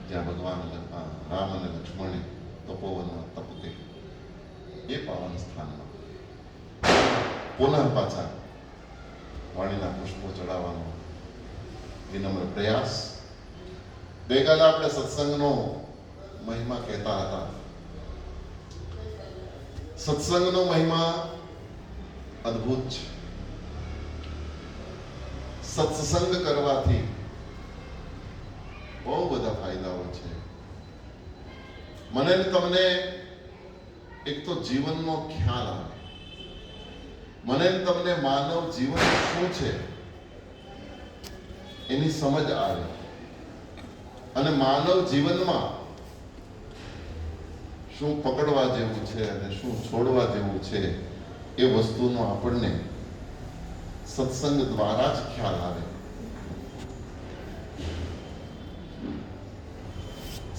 જ્યાં ભગવાન રામ અને લક્ષ્મણે તપોવનમાં તપ કર્યું, એ પાવન સ્થાનમાં પુનઃ પાછા વાણીના પુષ્પો ચડાવવાનો વિનમ્ર પ્રયાસ. ગઈકાલે આપણે સત્સંગનો મહિમા કહેતા હતા. સત્સંગનો મહિમા અદ્ભુત છે. સત્સંગ કરવાથી બહુ બધા ફાયદાઓ છે. મને ને તમને એક તો જીવનનો ખ્યાલ આવે, મને ને તમને માનવ જીવન શું છે એની સમજ આવે, અને માનવ જીવનમાં શું પકડવા જેવું છે અને શું છોડવા જેવું છે એ વસ્તુનો આપણને સત્સંગ દ્વારા જ ખ્યાલ આવે.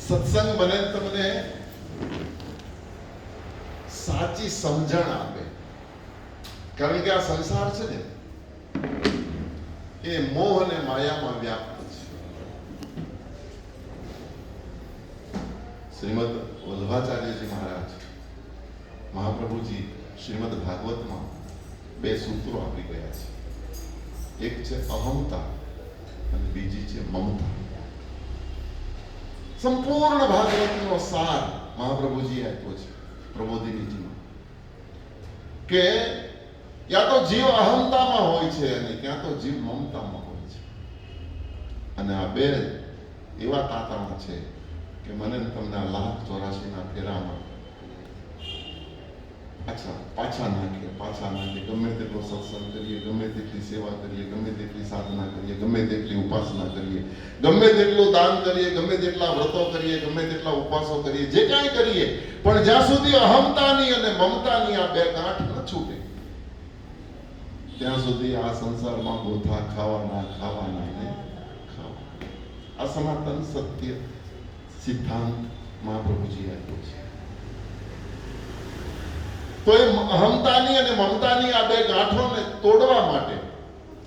સત્સંગ મને તમને સાચી સમજણ આપે. કારણ કે આ સંસાર છે ને એ મોહ અને માયામાં વ્યાપ્ત છે. શ્રીમદ વલ્લભાચાર્યજી મહારાજ મહાપ્રભુજી શ્રીમદ ભાગવતમાં બે સૂત્રો આપી ગયા છે. એક છે અહમતા અને બીજી છે મમતા. સંપૂર્ણ ભાગવતનો સાર મહાપ્રભુજી આપ્યો છે પ્રબોધિનીજીમાં, કે યા તો જીવ અહમતામાં હોય છે અને ક્યાં તો જીવ મમતામાં હોય છે. અને આ બે એવા તાતામાં છે કે મને તમને 1,84,000 ફેરામાં પાછા નાખે. ગમે તેટલો સત્સંગ કરીએ, ગમે તેટલી સેવા કરીએ, ગમે તેટલી સાધના કરીએ, ગમે તેટલી ઉપાસના કરીએ, ગમે તેટલું દાન કરીએ, ગમે તેટલા વ્રતો કરીએ, ગમે તેટલા ઉપવાસો કરીએ, જે કાંઈ કરીએ, પણ જ્યાં સુધી અહમતાની અને મમતાની આ બે ગાંઠ ન છૂટે ત્યાં સુધી આ સંસારમાં ગોથા ખાવાના ને ખાવાના. આ સનાતન સત્ય સિદ્ધાંત મહાપ્રભુજી આપ્યો છે. તો એ અહમતાની અને મમતાની આ બે ગાંઠોને તોડવા માટે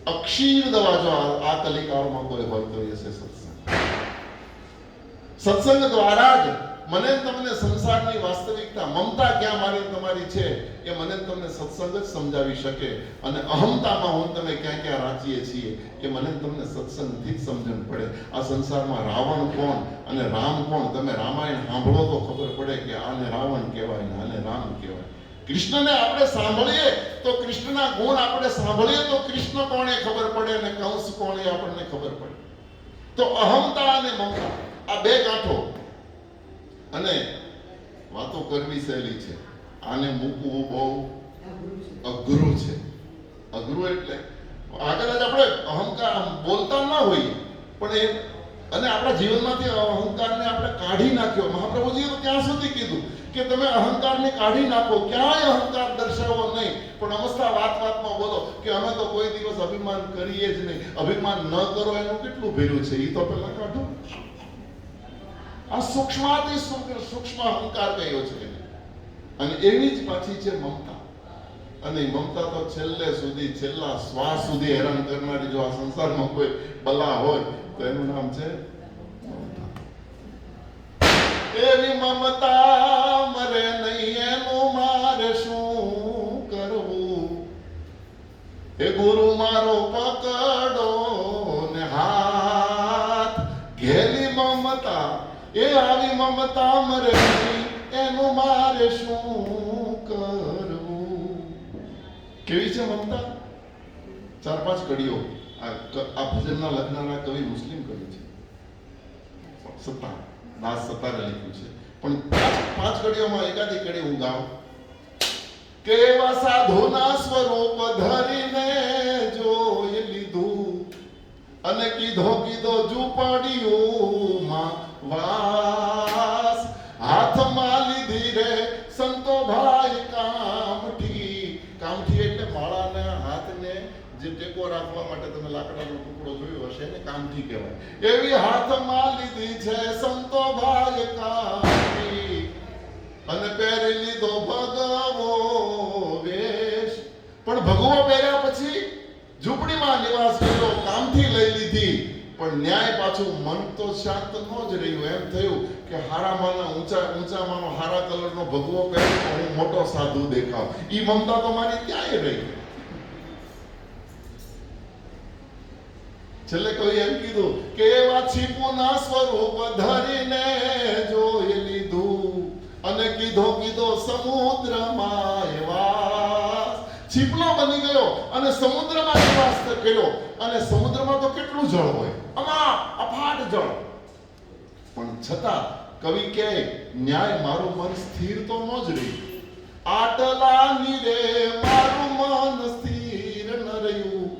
અક્ષીર દવા જો આ કલિકાળમાં કોઈ હોય તો એ છે સત્સંગ. સત્સંગ દ્વારા જ મને તમને સંસારની વાસ્તવિકતા, મમતા ક્યાં મારી તમારી છે એ મને તમને સત્સંગ જ સમજાવી શકે. અને અહમતામાં હું તમે ક્યાં ક્યાં રાચીએ છીએ એ મને તમને સત્સંગથી જ સમજણ પડે. આ સંસારમાં રાવણ કોણ અને રામ કોણ, તમે રામાયણ સાંભળો તો ખબર પડે કે આને રાવણ કહેવાય ને આને રામ કહેવાય. કૃષ્ણને આપણે સાંભળીએ તો કૃષ્ણના ગુણ આપણે સાંભળીએ તો કૃષ્ણ કોણે ખબર પડે અને કંસ કોણે આપણને ખબર પડે. તો અહમતા અને મમતા આ બે ગાંઠો, અને વાતો કરવી સહેલી છે, આને મૂકવું બહુ અઘરું છે. અઘરું એટલે આગળ જ આપણે અહંકાર બોલતા ના હોઈએ પણ એ, અને આપણા જીવનમાંથી અહંકારને આપણે કાઢી નાખ્યો. મહાપ્રભુજીએ તો ત્યાં સુધી કીધું કે તમે અહંકારને કાઢી નાખો, ક્યાંય અહંકાર દર્શાવો નહીં, પણ અવસ્થા વાતમાં બોલો કે અમે તો કોઈ દિવસ અભિમાન કરીએ જ નહીં. અભિમાન ન કરો એનું કેટલું ભેરું છે એ તો પહેલા કાઢો. આ સૂક્ષ્માતિ સૂક્ષ્મ અહંકાર કયો છે, અને એવી જ પાછી છે મમતા. અને મમતા તો છેલ્લે સુધી, છેલ્લા શ્વાસ સુધી હેરાન કરનારી જો આ સંસારમાં કોઈ બલા હોય તો એનું નામ છે મમતા. એવી મમતા મરે નહીં, એનું મારે શું કરવું? એ ગુરુ મારો પકડો ને હાથ, ઘેલી મમતા એ આવી મમતા મરે નહીં, એનું મારે શું કરવું? કેવી છે મમતા? 4-5 કડીઓ આ ભજનના લખનારા કવિ મુસ્લિમ કવિ છે, દાસ સત્તારે લખ્યું છે. પણ 5 કડીઓમાં એકાદી કડી હું ગાઉં. કેવા સાધુના સ્વરૂપ ધરીને જોઈ લીધું અને કીધો ઝૂંપડીઓમાં વાસ, હાથમાં લીધી રે સંતો ભાઈ કામઠી. કામઠી એટલે માળાના હાથને જે ટેકો રાખવા માટે તમે લાકડાનો ટુકડો જોયો હશે ને કામઠી કહેવાય. એવી હાથમાં લીધી છે સંતો ભાઈ કામઠી, અને પહેરી લીધો ભગવો વેશ. પણ ભગવો પહેર્યા પછી ઝૂંપડીમાં નિવાસ કર્યો, કામઠી લઈ લીધી, પણ ન્યાય પાછું મન તો શાંત ન જ રહ્યું. એમ થયું કે હારામાંના ઊંચામાંનો હારા કલરનો ભગવો પહેર્યો તો હું મોટો સાધુ દેખાવ. ઈ મમતા તો મારી ત્યાંય રહી. છેલ્લે કવિ એમ કીધું કે એવા છીપુના સ્વરૂપ ધરીને જોઈ લીધું અને કીધો સમુદ્રમાં એવા. છીપલો બની ગયો અને સમુદ્રમાં નિવાસ કર્યો. અને સમુદ્રમાં તો કેટલું જળ હોય, અફાટ જળ. પણ છતાં કવિ કહે ન્યાય મારું મન સ્થિર તો ન જ રહ્યું. આટલા નીરે મારું મન સ્થિર ન રહ્યું.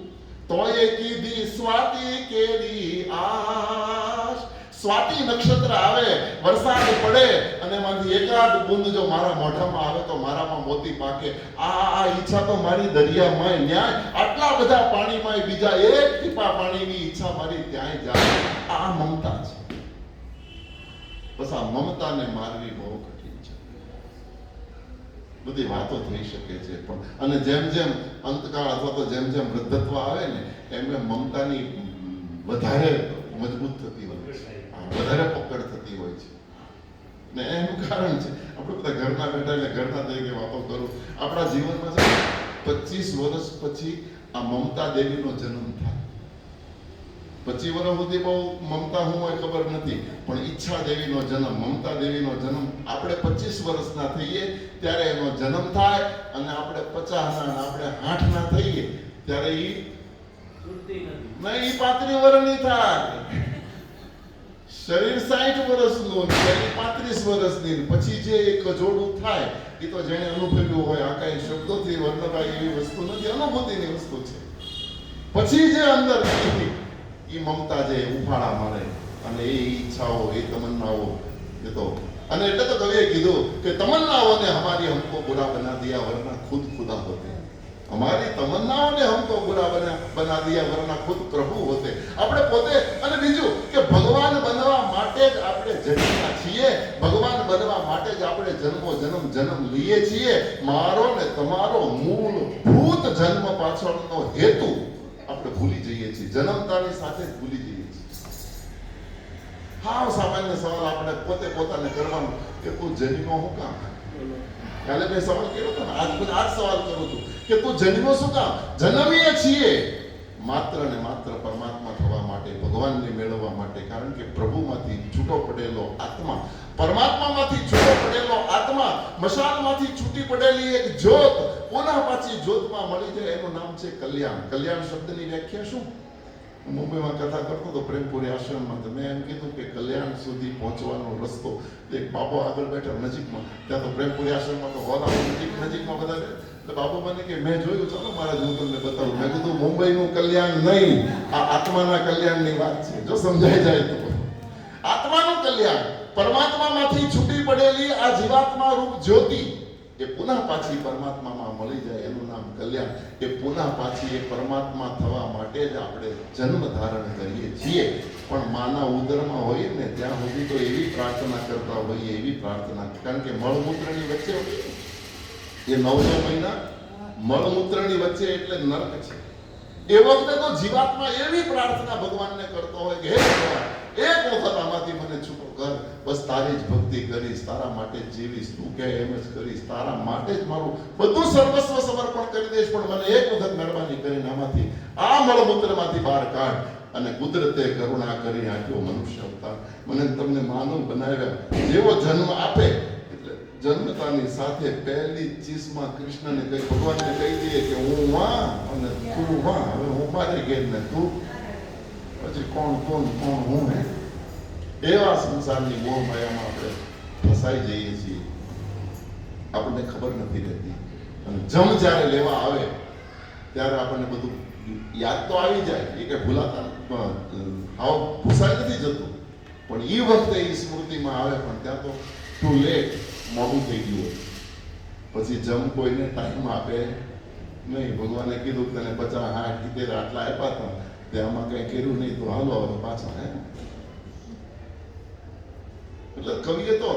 તોય કીધી સ્વાતિ કેરી આશ. સ્વાતિ નક્ષત્ર આવે, વરસાદ પડે અને એમાંથી એકાદ બુંદ જો મારા મોઢામાં આવે તો મારામાં મોતી પાકે. આ ઈચ્છા તો મારી દરિયામાં ન્યાય. આટલા બધા પાણીમાં બીજા એક ટીપા પાણીની ઈચ્છા મારી ત્યાંય જાય. આ મમતા છે. બસ આ મમતાને મારવી બહુ કઠિન છે. બધી વાતો થઈ શકે છે પણ અને જેમ જેમ અંતકાળ અથવા તો જેમ જેમ વૃદ્ધત્વ આવે ને એમ એમ મમતાની વધારે મજબૂત થતી હોય છે, વધારે પકડ થતી હોય છે. ને એનું કારણ છે આપણે બધા ઘરના બેઠા એટલે ઘરના તરીકે વાતો કરું. આપણા જીવનમાં છે 25 વર્ષ પછી આ મમતા દેવીનો જન્મ થાય. 25 વર્ષ સુધી બહુ મમતા હું હોય ખબર નથી, પણ ઈચ્છા દેવીનો જન્મ, મમતા દેવીનો જન્મ આપણે 25 વર્ષના થઈએ ત્યારે એનો જન્મ થાય. અને આપણે 50 ના આપણે 60 ના થઈએ ત્યારે ઈ 35 વર્ષની થાય. શરીર 60 વર્ષનું, શરીર 35 વર્ષની. પછી જે એક જોડું થાય એ તો જેને અનુભવ્યું હોય. આ કઈ શબ્દોથી વર્ણવાય એવી વસ્તુ નથી, અનુભૂતિની વસ્તુ છે. પછી જે અંદર એ મમતા જે ઉફાળા મારે અને એ ઈચ્છાઓ, એ તમન્નાઓ, એ તો અને એટલે તો કવિએ કીધું કે તમન્નાઓને હમારી હમકો બુરા બના દિયા વરના ખુદ ખુદા હોતે. हमारी तमन्नाओं ने हमको बुरा बना दिया वरना खुद प्रभु होते. આપણે પોતે અને બીજું કે ભગવાન બનવા માટે જ આપણે જન્મ્યા છીએ. ભગવાન બનવા માટે જ આપણે જન્મ લઈએ છીએ. મારો ને તમારો મૂળભૂત જન્મ પાછળનો હેતુ આપણે ભૂલી જઈએ છીએ. જન્મતાની સાથે જ ભૂલી જઈએ છીએ. હા, સામાન્ય સવાલ આપણે પોતે પોતાને કરવાનો કે તું જન્મ્યો હું કામ? કાલે મેં સવાલ કર્યો હતો ને, આજ સવાલ કરું છું કે તું જન્મ્યો શું કામ? જન્મીએ છીએ માત્ર ને માત્ર પરમાત્મા થવા માટે, ભગવાનને મેળવવા માટે. કારણ કે પ્રભુમાંથી છૂટો પડેલો આત્મા, પરમાત્મામાંથી છૂટો પડેલો આત્મા, મશાલમાંથી છૂટી પડેલી એક જ્યોત પુનઃ પાછી જ્યોતમાં મળી જાય, એનું નામ છે કલ્યાણ. કલ્યાણ શબ્દની વ્યાખ્યા શું? મુંબઈમાં કથા કરતો તો પ્રેમપુરી આશ્રમમાં, તો મેં એમ કીધું કે કલ્યાણ સુધી પહોંચવાનો રસ્તો. એક બાબો આગળ બેઠા નજીકમાં, ત્યાં તો પ્રેમપુરી આશ્રમમાં તો હોલ નજીકમાં બધા. એટલે બાબુ મને કે મેં જોયું, ચાલો મારા હું તમને બતાવું. મેં કીધું મુંબઈનું કલ્યાણ નહીં, આ આત્માના કલ્યાણની વાત છે. જો સમજાઈ જાય તો આત્માનું કલ્યાણ, પરમાત્મામાંથી છૂટી પડેલી આ જીવાત્મા રૂપ જ્યોતિ એ પુનઃ પાછી પરમાત્મામાં મળી જાય, એનું નામ કલ્યાણ. એ પુનઃ પાછી એ પરમાત્મા થવા માટે જ આપણે જન્મ ધારણ કરીએ છીએ. પણ માના ઉદરમાં હોઈએ ને ત્યાં સુધી તો એવી પ્રાર્થના કરતા હોઈએ, એવી પ્રાર્થના. કારણ કે મળમૂત્રની વચ્ચે એ 9 મહિના મળમૂત્રની વચ્ચે એટલે નર્ક છે. એ વખતે તો જીવાત્મા એવી પ્રાર્થના ભગવાનને કરતો હોય કે હે ભગવાન, એક વખત આમાંથી મને છૂટો કર. બસ તારી જ ભક્તિ કરીશ, તારા માટે જ જીવીશ, તું કહે એમ જ કરીશ, તારા માટે જ મારું બધું સર્વસ્વ સમર્પણ કરી દઈશ. પણ મને એક વખત મહેરબાની કરીને આમાંથી, આ મળમૂત્રમાંથી બહાર કાઢ. અને કુદરતે કરુણા કરી આપ્યો મનુષ્ય અવતાર. મને તમને માનવ બનાવ્યા. જેવો જન્મ આપે એટલે જન્મતાની સાથે પહેલી ચીસમાં કૃષ્ણને કઈ, ભગવાનને કહી દઈએ કે હું વાં અને તું વાં. હવે હું મારે ઘેર ને તું, પછી કોણ હું હે. એવા સંસારની મોહ માયામાં આપણે ફસાઈ જઈએ છીએ, આપણને ખબર નથી રહેતી. અને જમ જ્યારે લેવા આવે ત્યારે આપણને બધું યાદ તો આવી જાય. એ કે ભૂલાતા હાવ ભૂસાઈ નથી જતું, પણ એ વખતે એ સ્મૃતિમાં આવે. પણ ત્યાં તો ટુ લેટ, મોડું થઈ ગયું. પછી જમ કોઈને ટાઈમ આપે નહીં. ભગવાને કીધું કે તને 50, 60, 70 આટલા આપ્યા હતા, તે આમાં કઈ કર્યું નહીં, તો હાલો હવે પાછા. હે એટલે કવિએ તો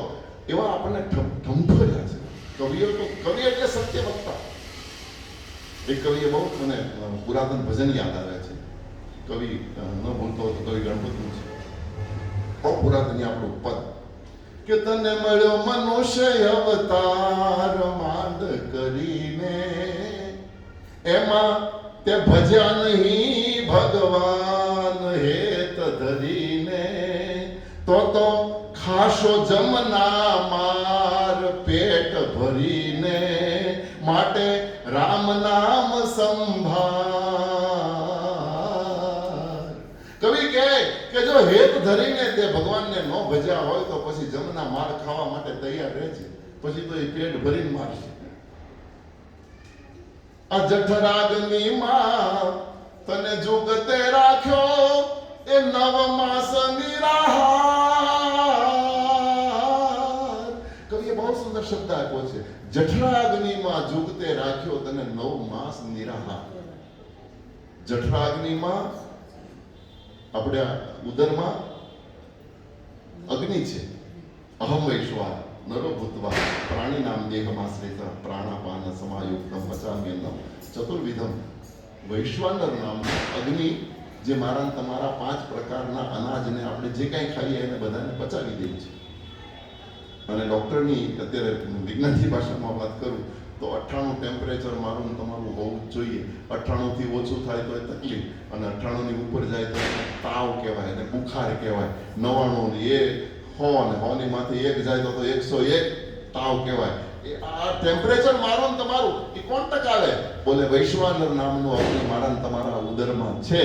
એવા આપણને ઢંઢોર્યા છે. કવિ એટલે સત્ય વક્તા. એક કવિએ બહુ મને પુરાતન ભજન યાદ આવે છે. કવિ ન ભૂલતો હોય તો કવિ ગણપતનું છે, બહુ પુરાતની આપણું પદ કે તને મળ્યો મનુષ્ય અવતાર માંડ કરીને, એમાં તે ભજ્યા નહીં ભગવાન હેત ધરીને, તો ખાશો જમના માર પેટ ભરીને, માટે રામ નામ સંભાર. કવિ કહે કે જો હેત ધરીને તે ભગવાનને ન ભજ્યા હોય તો પછી જમના માર ખાવા માટે તૈયાર રહે છે, પછી તો એ પેટ ભરીને મારશે. આ જઠરાગની માં તને જુગતે રાખ્યો, એ નવ માસ નિરાહાર. કવિએ બહુ સુંદર શબ્દ આપ્યો છે, જઠરાગ્નિમાં જુગતે રાખ્યો તને 9 માસ નિરાહાર. જઠરાગ્નિમાં આપણે ઉદરમાં અગ્નિ છે, અહમ વૈશ્વા નરો ભૂતવા પ્રાણી નામ દેહમાશ્રિત પ્રાણાપાન સમાયુક્તમ પચામ્યન્નમ ચતુર્વિધમ. વૈશ્વાનર નામનું અગ્નિ જે મારા તમારા 5 પ્રકારના અનાજને આપણે જે કાંઈ ખાઈએ એને બધાને પચાવી દે છે. અને ડૉક્ટરની અત્યારે વિજ્ઞાનની ભાષામાં વાત કરું તો 98 ટેમ્પરેચર મારું તમારું હોવું જ જોઈએ. 98 થી ઓછું થાય તો એ તકલીફ, અને 98 ની ઉપર જાય તો તાવ કહેવાય અને બુખાર કહેવાય. 99 ની 100 અને 100 ની માંથી 1 જાય તો 101 તાવ કહેવાય. આ ટેમ્પરેચર મારું ને તમારું એ કોણ ટકાવે? બોલે વૈશ્વાનર નામનું અગ્નિ મારા ને તમારા ઉદરમાં છે,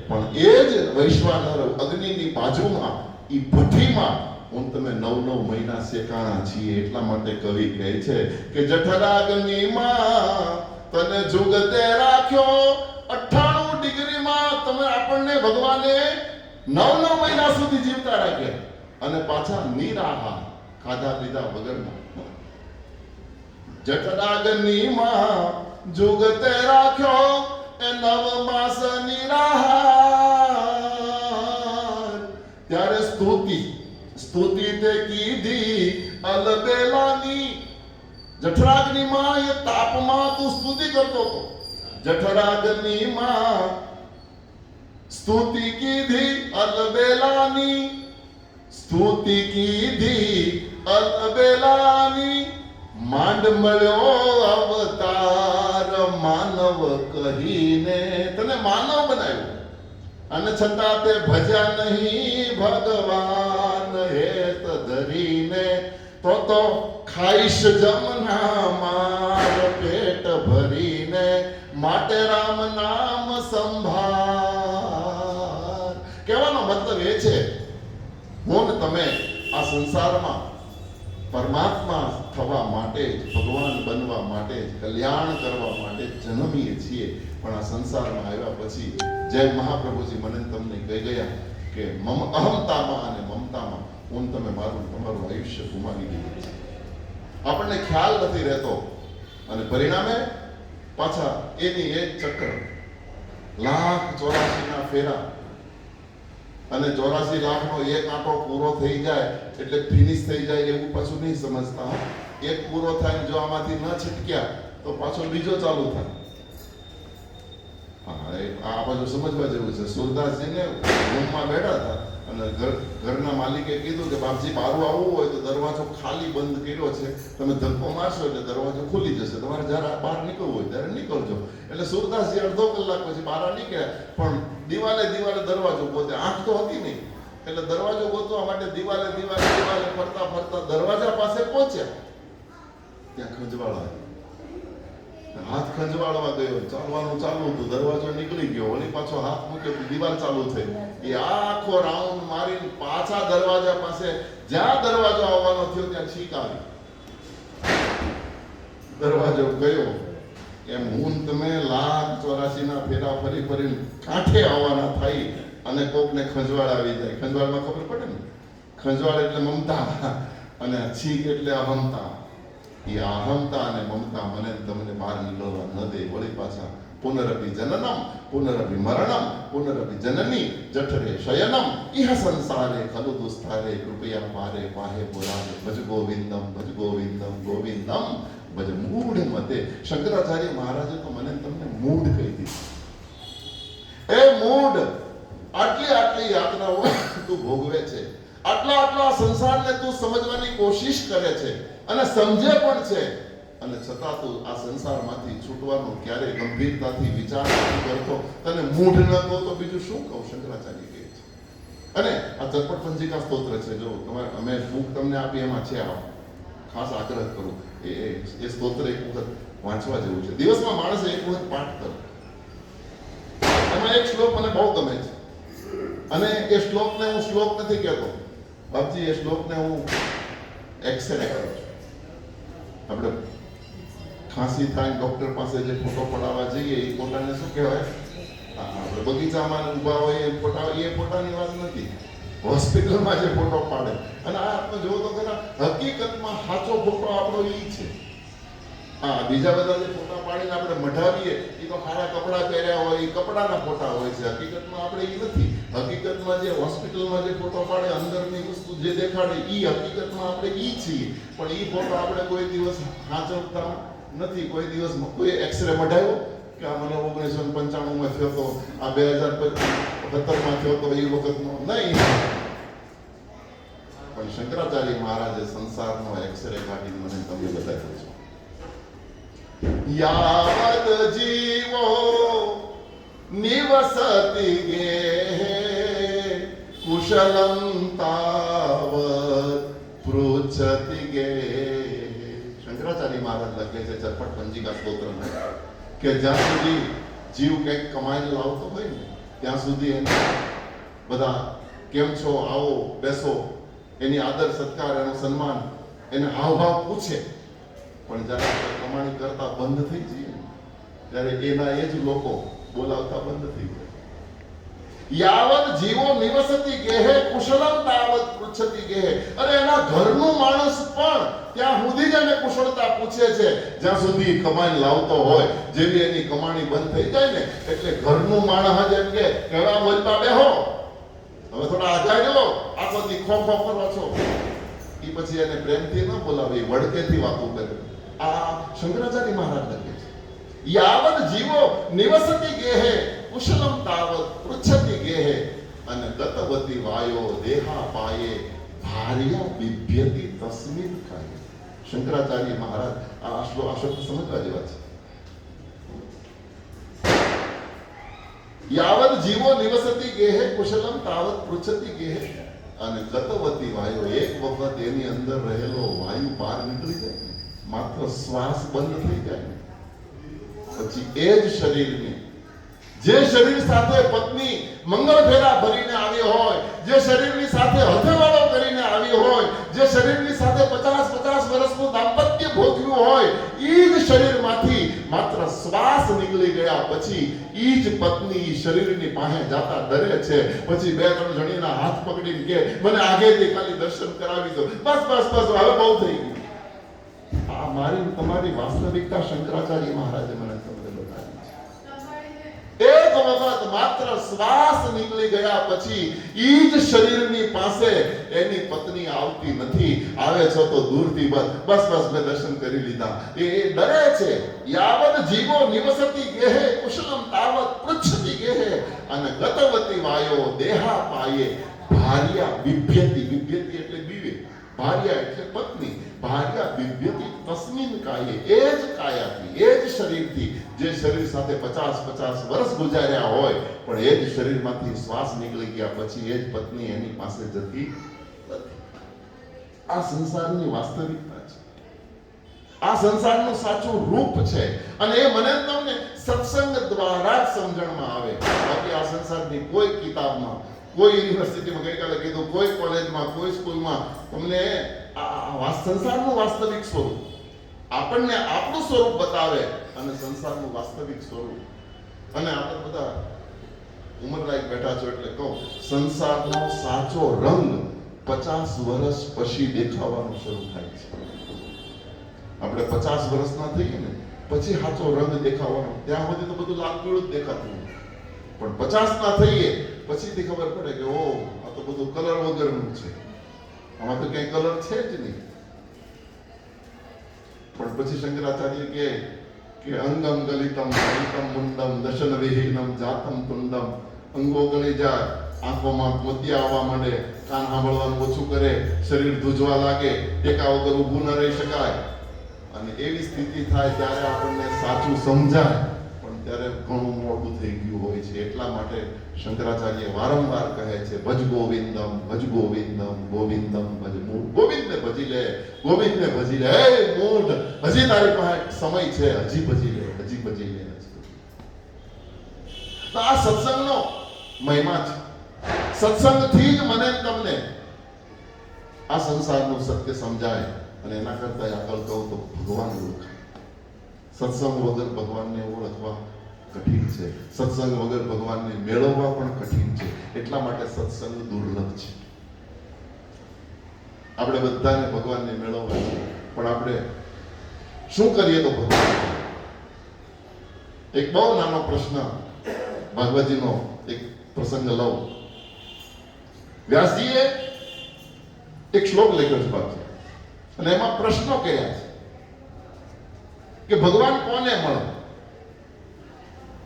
પણ એ જ વૈશ્વાનર અગ્નિની બાજુમાં એ ભઠ્ઠીમાં હું તમે 9 મહિના શેકાણા છીએ. એટલા માટે કવિ કહે છે કે જઠરાગ્નિમાં તને જુગતે રાખ્યો, 98 ડિગ્રીમાં તમે આપણને ભગવાને 9 મહિના સુધી જીવતા રાખ્યા, અને પાછા નિરાહાર ખાધા પીધા વગરના. જઠરાગ્નિમાં જુગતે રાખ્યો, એ 9 માસ નિરાહાર. ત્યારે સ્તુતિ તે કીધી અલબેલાની. જઠરાગ્નિમાં એ તાપમાં તું સ્તુતિ કરતો હતો. જઠરાગ્નિમાં સ્તુતિ કીધી અલબેલાની, સ્તુતિ કીધી અલબેલાની. માંડ મળ્યો અવતાર માનવ કહીને, તને માનવ બનાવ્યો, અને છતાં તે ભજ્યા નહીં ભગવાન હેત ધરીને, તો ખાઈશ જમના માર પેટ ભરીને, માટે રામ નામ સંભાર. કહેવાનો મતલબ એ છે, હું ને તમે આ સંસારમાં પરમાત્મા થવા માટે જ, ભગવાન બનવા માટે જ, કલ્યાણ કરવા માટે જન્મીએ છીએ. પણ આ સંસારમાં આવ્યા પછી જેમ મહાપ્રભુજી મને તમને કહી ગયા કે અહમતામાં અને મમતામાં હું તમે મારું તમારું આયુષ્ય ગુમાવી દીધું છે. આપણને ખ્યાલ નથી રહેતો, અને પરિણામે પાછા એની એક ચક્ર, 1,84,000 ફેરા, અને 84 લાખનો એક આંકડો પૂરો થઈ જાય એટલે ફિનિશ થઈ જાય એવું પાછું નહીં સમજતા. એક પૂરો થાય, જો આમાંથી ન છટક્યા તો પાછો બીજો ચાલુ થાય. આ બાજુ સમજવા જેવું છે. સુરદાસજીને રૂમમાં બેઠા હતા અને ઘરના માલિકે કીધું કે બાપજી બહાર આવવું હોય તો દરવાજો ખાલી બંધ કર્યો છે, તમે ધક્કો મારશો એટલે દરવાજો ખુલી જશે, તમારે જ્યારે બહાર નીકળવું હોય ત્યારે નીકળજો. એટલે સુરદાસજી અડધો કલાક પછી બહાર નીકળ્યા, પણ દિવાલે દરવાજો ગોતે. આંખ તો હતી નહીં, એટલે દરવાજો ગોતવા માટે દિવાલે ફરતા દરવાજા પાસે પહોંચ્યા. ત્યાં ખંજવાળા, હાથ ખંજવાળવા ગયો, ચાલવાનું ચાલુ હતું, દરવાજો નીકળી ગયો, વળી પાછો હાથ મૂક્યો, દિવાલ ચાલુ થઈ. એ આખો રાઉન્ડ મારીને પાછા દરવાજા પાસે, જ્યાં દરવાજો આવવાનો થયો ત્યાં છીક આવી, દરવાજો ગયો. એમ હું તમે 1,84,000 ફેરા ફરીને કાંઠે આવવાના થઈ, અને કોકને ખંજવાળ આવી જાય. ખંજવાળમાં ખબર પડે ને, ખંજવાળ એટલે મમતા અને છીક એટલે અહમતા. એ અહમતા અને મમતા મને તમને બહાર નીકળવા ન દે. વળી પાછા પુનરપી જનનમ પુનરપી મરણમ પુનરપી જનની જઠરે શયનમ ઇહ સંસારે ખલુ દુસ્તારે કૃપયા પારે પાહે પુરારે ભજ ગોવિંદમ ગોવિંદમ ભજ મૂઢ મતે. શંકરાચાર્ય મહારાજે તો મને તમને મૂઢ કહી દીધું. એ મૂઢ, તું ભોગવે છે, આટલા સંસારને તું સમજવાની કોશિશ કરે છે અને સમજે પણ છે, અને છતાં તું આ સંસારમાંથી છૂટવાનો ક્યારેય ગંભીરતાથી વિચાર નથી કરતો. તને મૂઢ ન કહો તો બીજું શું કહું, શંકરાચાર્ય કહે છે. અને આ ચટપટ પંચિકા સ્તોત્ર છે, જો તમારે અમે બુક તમને આપી એમાં છે, આ ખાસ આગ્રહ કરું, એ સ્તોત્ર એક વખત વાંચવા જેવું છે. દિવસમાં માણસે એક વખત પાઠ કરો. એમાં એક શ્લોક મને બહુ ગમે છે, અને એ શ્લોકને હું શ્લોક નથી કહેતો બાપજી, એ શ્લોકને હું એક્સરે કરું છું. આપણે ખાંસી થાય ડોક્ટર પાસે જે ફોટો પડાવવા જઈએ એ ફોટાને શું કહેવાય? આપણે બગીચામાં ઊભા હોય એ ફોટાની વાત નથી, હોસ્પિટલમાં જે ફોટો પાડે. અને આ આપણે જોવો તો ખરા, હકીકતમાં સાચો ફોટો આપણો ઈ છે. હા, બીજા બધા જે ફોટા પાડીને આપણે મઢાવીએ એ તો સારા કપડાં પહેર્યા હોય, એ કપડાના ફોટા હોય છે. હકીકતમાં આપણે એ નથી. હકીકતમાં જે હોસ્પિટલમાં જે ફોટો પાડે, અંદરની વસ્તુ જે દેખાડે, એ હકીકતમાં આપણે ઈ છીએ. પણ એ ફોટો આપણે કોઈ દિવસ સાચવતા નથી. કોઈ દિવસ કોઈ એક્સરે મઢાવ્યો કે આ મને 1995 થયો તો, આ 2017 થયો તો, એ વખતનો નહીં. પણ શંકરાચાર્ય મહારાજે સંસારનો એક્સરે કાઢીને મને તમને બતાવ્યો છે. યાવદ જીવો નિવસતિ ગેહે કુશલં તાવત પૃચ્છતિ ગેહે. શંકરાચાર્ય મહારાજ લખે છે ચટપટ પંચિકા સ્તોત્રમાં કે જ્યાં સુધી જીવ કંઈક કમાઈને લાવતો હોય ને ત્યાં સુધી એને બધા કેમ છો, આવો, બેસો, એની આદર સત્કાર, એનું સન્માન, એને હાવભાવ પૂછે. પણ જ્યારે કમાણી કરતા બંધ થઈ જઈએ ત્યારે એના એ જ લોકો બોલાવતા બંધ થઈ જાય. યાવદ જીવો નિવસતિ ગેહે કુશલં તાવત પૃચ્છતિ ગેહે. અરે એના ઘરનું માણસ પણ ત્યાં સુધી જ એને કુશળતા પૂછે છે જ્યાં સુધી કમાઈ લાવતો હોય. જેવી એની કમાણી બંધ થઈ જાય ને એટલે ઘરનું માણસ જ એમ કે કેવા બોલતા બેહો, હવે થોડા આઘાડ્યો, આખો દી ખો ખો કરો છો. એ પછી એને પ્રેમથી ન બોલાવે, વડકેથી વાતો કરે. આ શંકરાચાર્ય મહારાજ લખે છે. યાવદ જીવો નિવસતિ ગેહે કુશલં તાવત પૃચ્છતિ ગેહે અને ગતવતી વાયો દેહા પાયે ભાર્યા બિભ્યતિ તસ્મિન કાય. શંકરાચાર્ય મહારાજ આ શબ્દ સમજવા જેવા છે. યાવદ જીવો નિવસતિ ગેહે કુશલં તાવત પૃચ્છતિ ગેહે અને ગતવતી વાયો, એક વખત એની અંદર રહેલો વાયુ બહાર નીકળી જાય, માત્ર શ્વાસ બંધ થઈ જાય પછી એ જ શરીરની, જે શરીર સાથે પત્ની મંગળ ફેરા ભરીને આવી હોય, જે શરીરની સાથે હથેવાળો કરીને આવી હોય, જે શરીરની સાથે 50 વર્ષનું દાંપત્ય ભોગવ્યું હોય, એ જ શરીરમાંથી માત્ર શ્વાસ નીકળી ગયા પછી એ જ પત્ની શરીરની પાસે જાતા ડરે છે. પછી 2-3 જણીના હાથ પકડીને કે મને આગેથી ખાલી દર્શન કરાવી દો, બસ હવે બહુ થઈ ગયું. આ મારી તમારી વાસ્તવિકતા શંકરાચાર્ય મહારાજે મને તમને બતાવી છે. એક વખત માત્ર શ્વાસ નીકળી ગયા પછી ઈ જ શરીરની પાસે એની પત્ની આવતી નથી. આવે છે તો દૂરથી બસ મેં દર્શન કરી લીધા. એ ડરે છે. યાવદ જીવો નિવસતિ ગેહે કુશલં તાવત પૃચ્છતિ ગેહે અને ગતવતી વાયો દેહા પાયે ભાર્યા બિભ્યતિ. બિભ્યતિ એટલે બીવે, ભાર્યા એટલે પત્ની. ભાર્યા બિભ્યતિ તસ્મિન કાયે, એ જ કાયાથી, એ જ શરીરથી, જે શરીર સાથે 50 વર્ષ ગુજાર્યા હોય પણ એ જ શરીરમાંથી શ્વાસ નીકળી ગયા પછી એ જ પત્ની એની પાસે જતી નથી. આ સંસારની વાસ્તવિકતા છે. આ સંસારનું સાચું રૂપ છે. અને એ મને તમને સત્સંગ દ્વારા જ સમજણમાં આવે. બાકી આ સંસારની કોઈ કિતાબમાં, કોઈ યુનિવર્સિટીમાં, ગઈકાલે કીધું, કોઈ કોલેજમાં, કોઈ સ્કૂલમાં તમને આ સંસારનું વાસ્તવિક સ્વરૂપ, આપણને આપણું સ્વરૂપ બતાવે અને સંસારનું વાસ્તવિક સ્વરૂપ. અને આપણે બધા ઉંમરલાયક બેઠા છો એટલે કહું, સંસારનો સાચો રંગ 50 વર્ષ પછી દેખાવાનો શરૂ થાય છે. આપણે 50 વર્ષના થઈએ ને પછી સાચો રંગ દેખાવાનો. ત્યાં સુધી તો બધું લાલ પીળું જ દેખાતું, પણ 50 ના થઈએ પછીથી ખબર પડે કે ઓ આ તો બધું કલર વગરનું છે, આમાં તો કઈ કલર છે જ નહીં. પણ પછી શંકરાચાર્ય કે અંગમ ગલિતમ ગલિતમ મુંડમ દશન વિહીનમ જાતમ તુંડમ. અંગો ગળી જાય, આંખોમાં મોતિયા આવવા માંડે, કાન સાંભળવાનું ઓછું કરે, શરીર ધ્રુજવા લાગે, ટેકા વગર ઊભું ન રહી શકાય, અને એવી સ્થિતિ થાય ત્યારે આપણને સાચું સમજાય, પણ ત્યારે ઘણું મોડું થઈ ગયું હોય છે. એટલા માટે શંકરાચાર્ય વારંવાર કહે છે, ભજ ગોવિંદમ, ભજ ગોવિંદમ, ગોવિંદમ ભજ મૂઢ. ગોવિંદને ભજી લે, ગોવિંદને ભજી લે. હે મૂઢ, હજી તારી પાસે સમય છે, હજી ભજી લે, હજી ભજી લે. તો આ સત્સંગનો મહિમા છે. સત્સંગથી જ મને તમને આ સંસારનું સત્ય સમજાય, અને એના કરતા આગળ કહું તો ભગવાન ઓળખાય. સત્સંગ વગર ભગવાનને ઓળખવા કઠિન છે. સત્સંગ વગર ભગવાનને મેળવવા પણ કઠિન છે. એટલા માટે સત્સંગ દુર્લભ છે. આપણે બધાને ભગવાનને મેળવવા છે, પણ આપણે શું કરીએ તો ભગવાન? એક બહુ નાનો પ્રશ્ન, ભાગવતજીનો એક પ્રસંગ લઉં. વ્યાસજીએ એક શ્લોક લખ્યો છે બાપજી, અને એમાં પ્રશ્નો કર્યા છે કે ભગવાન કોને મળે?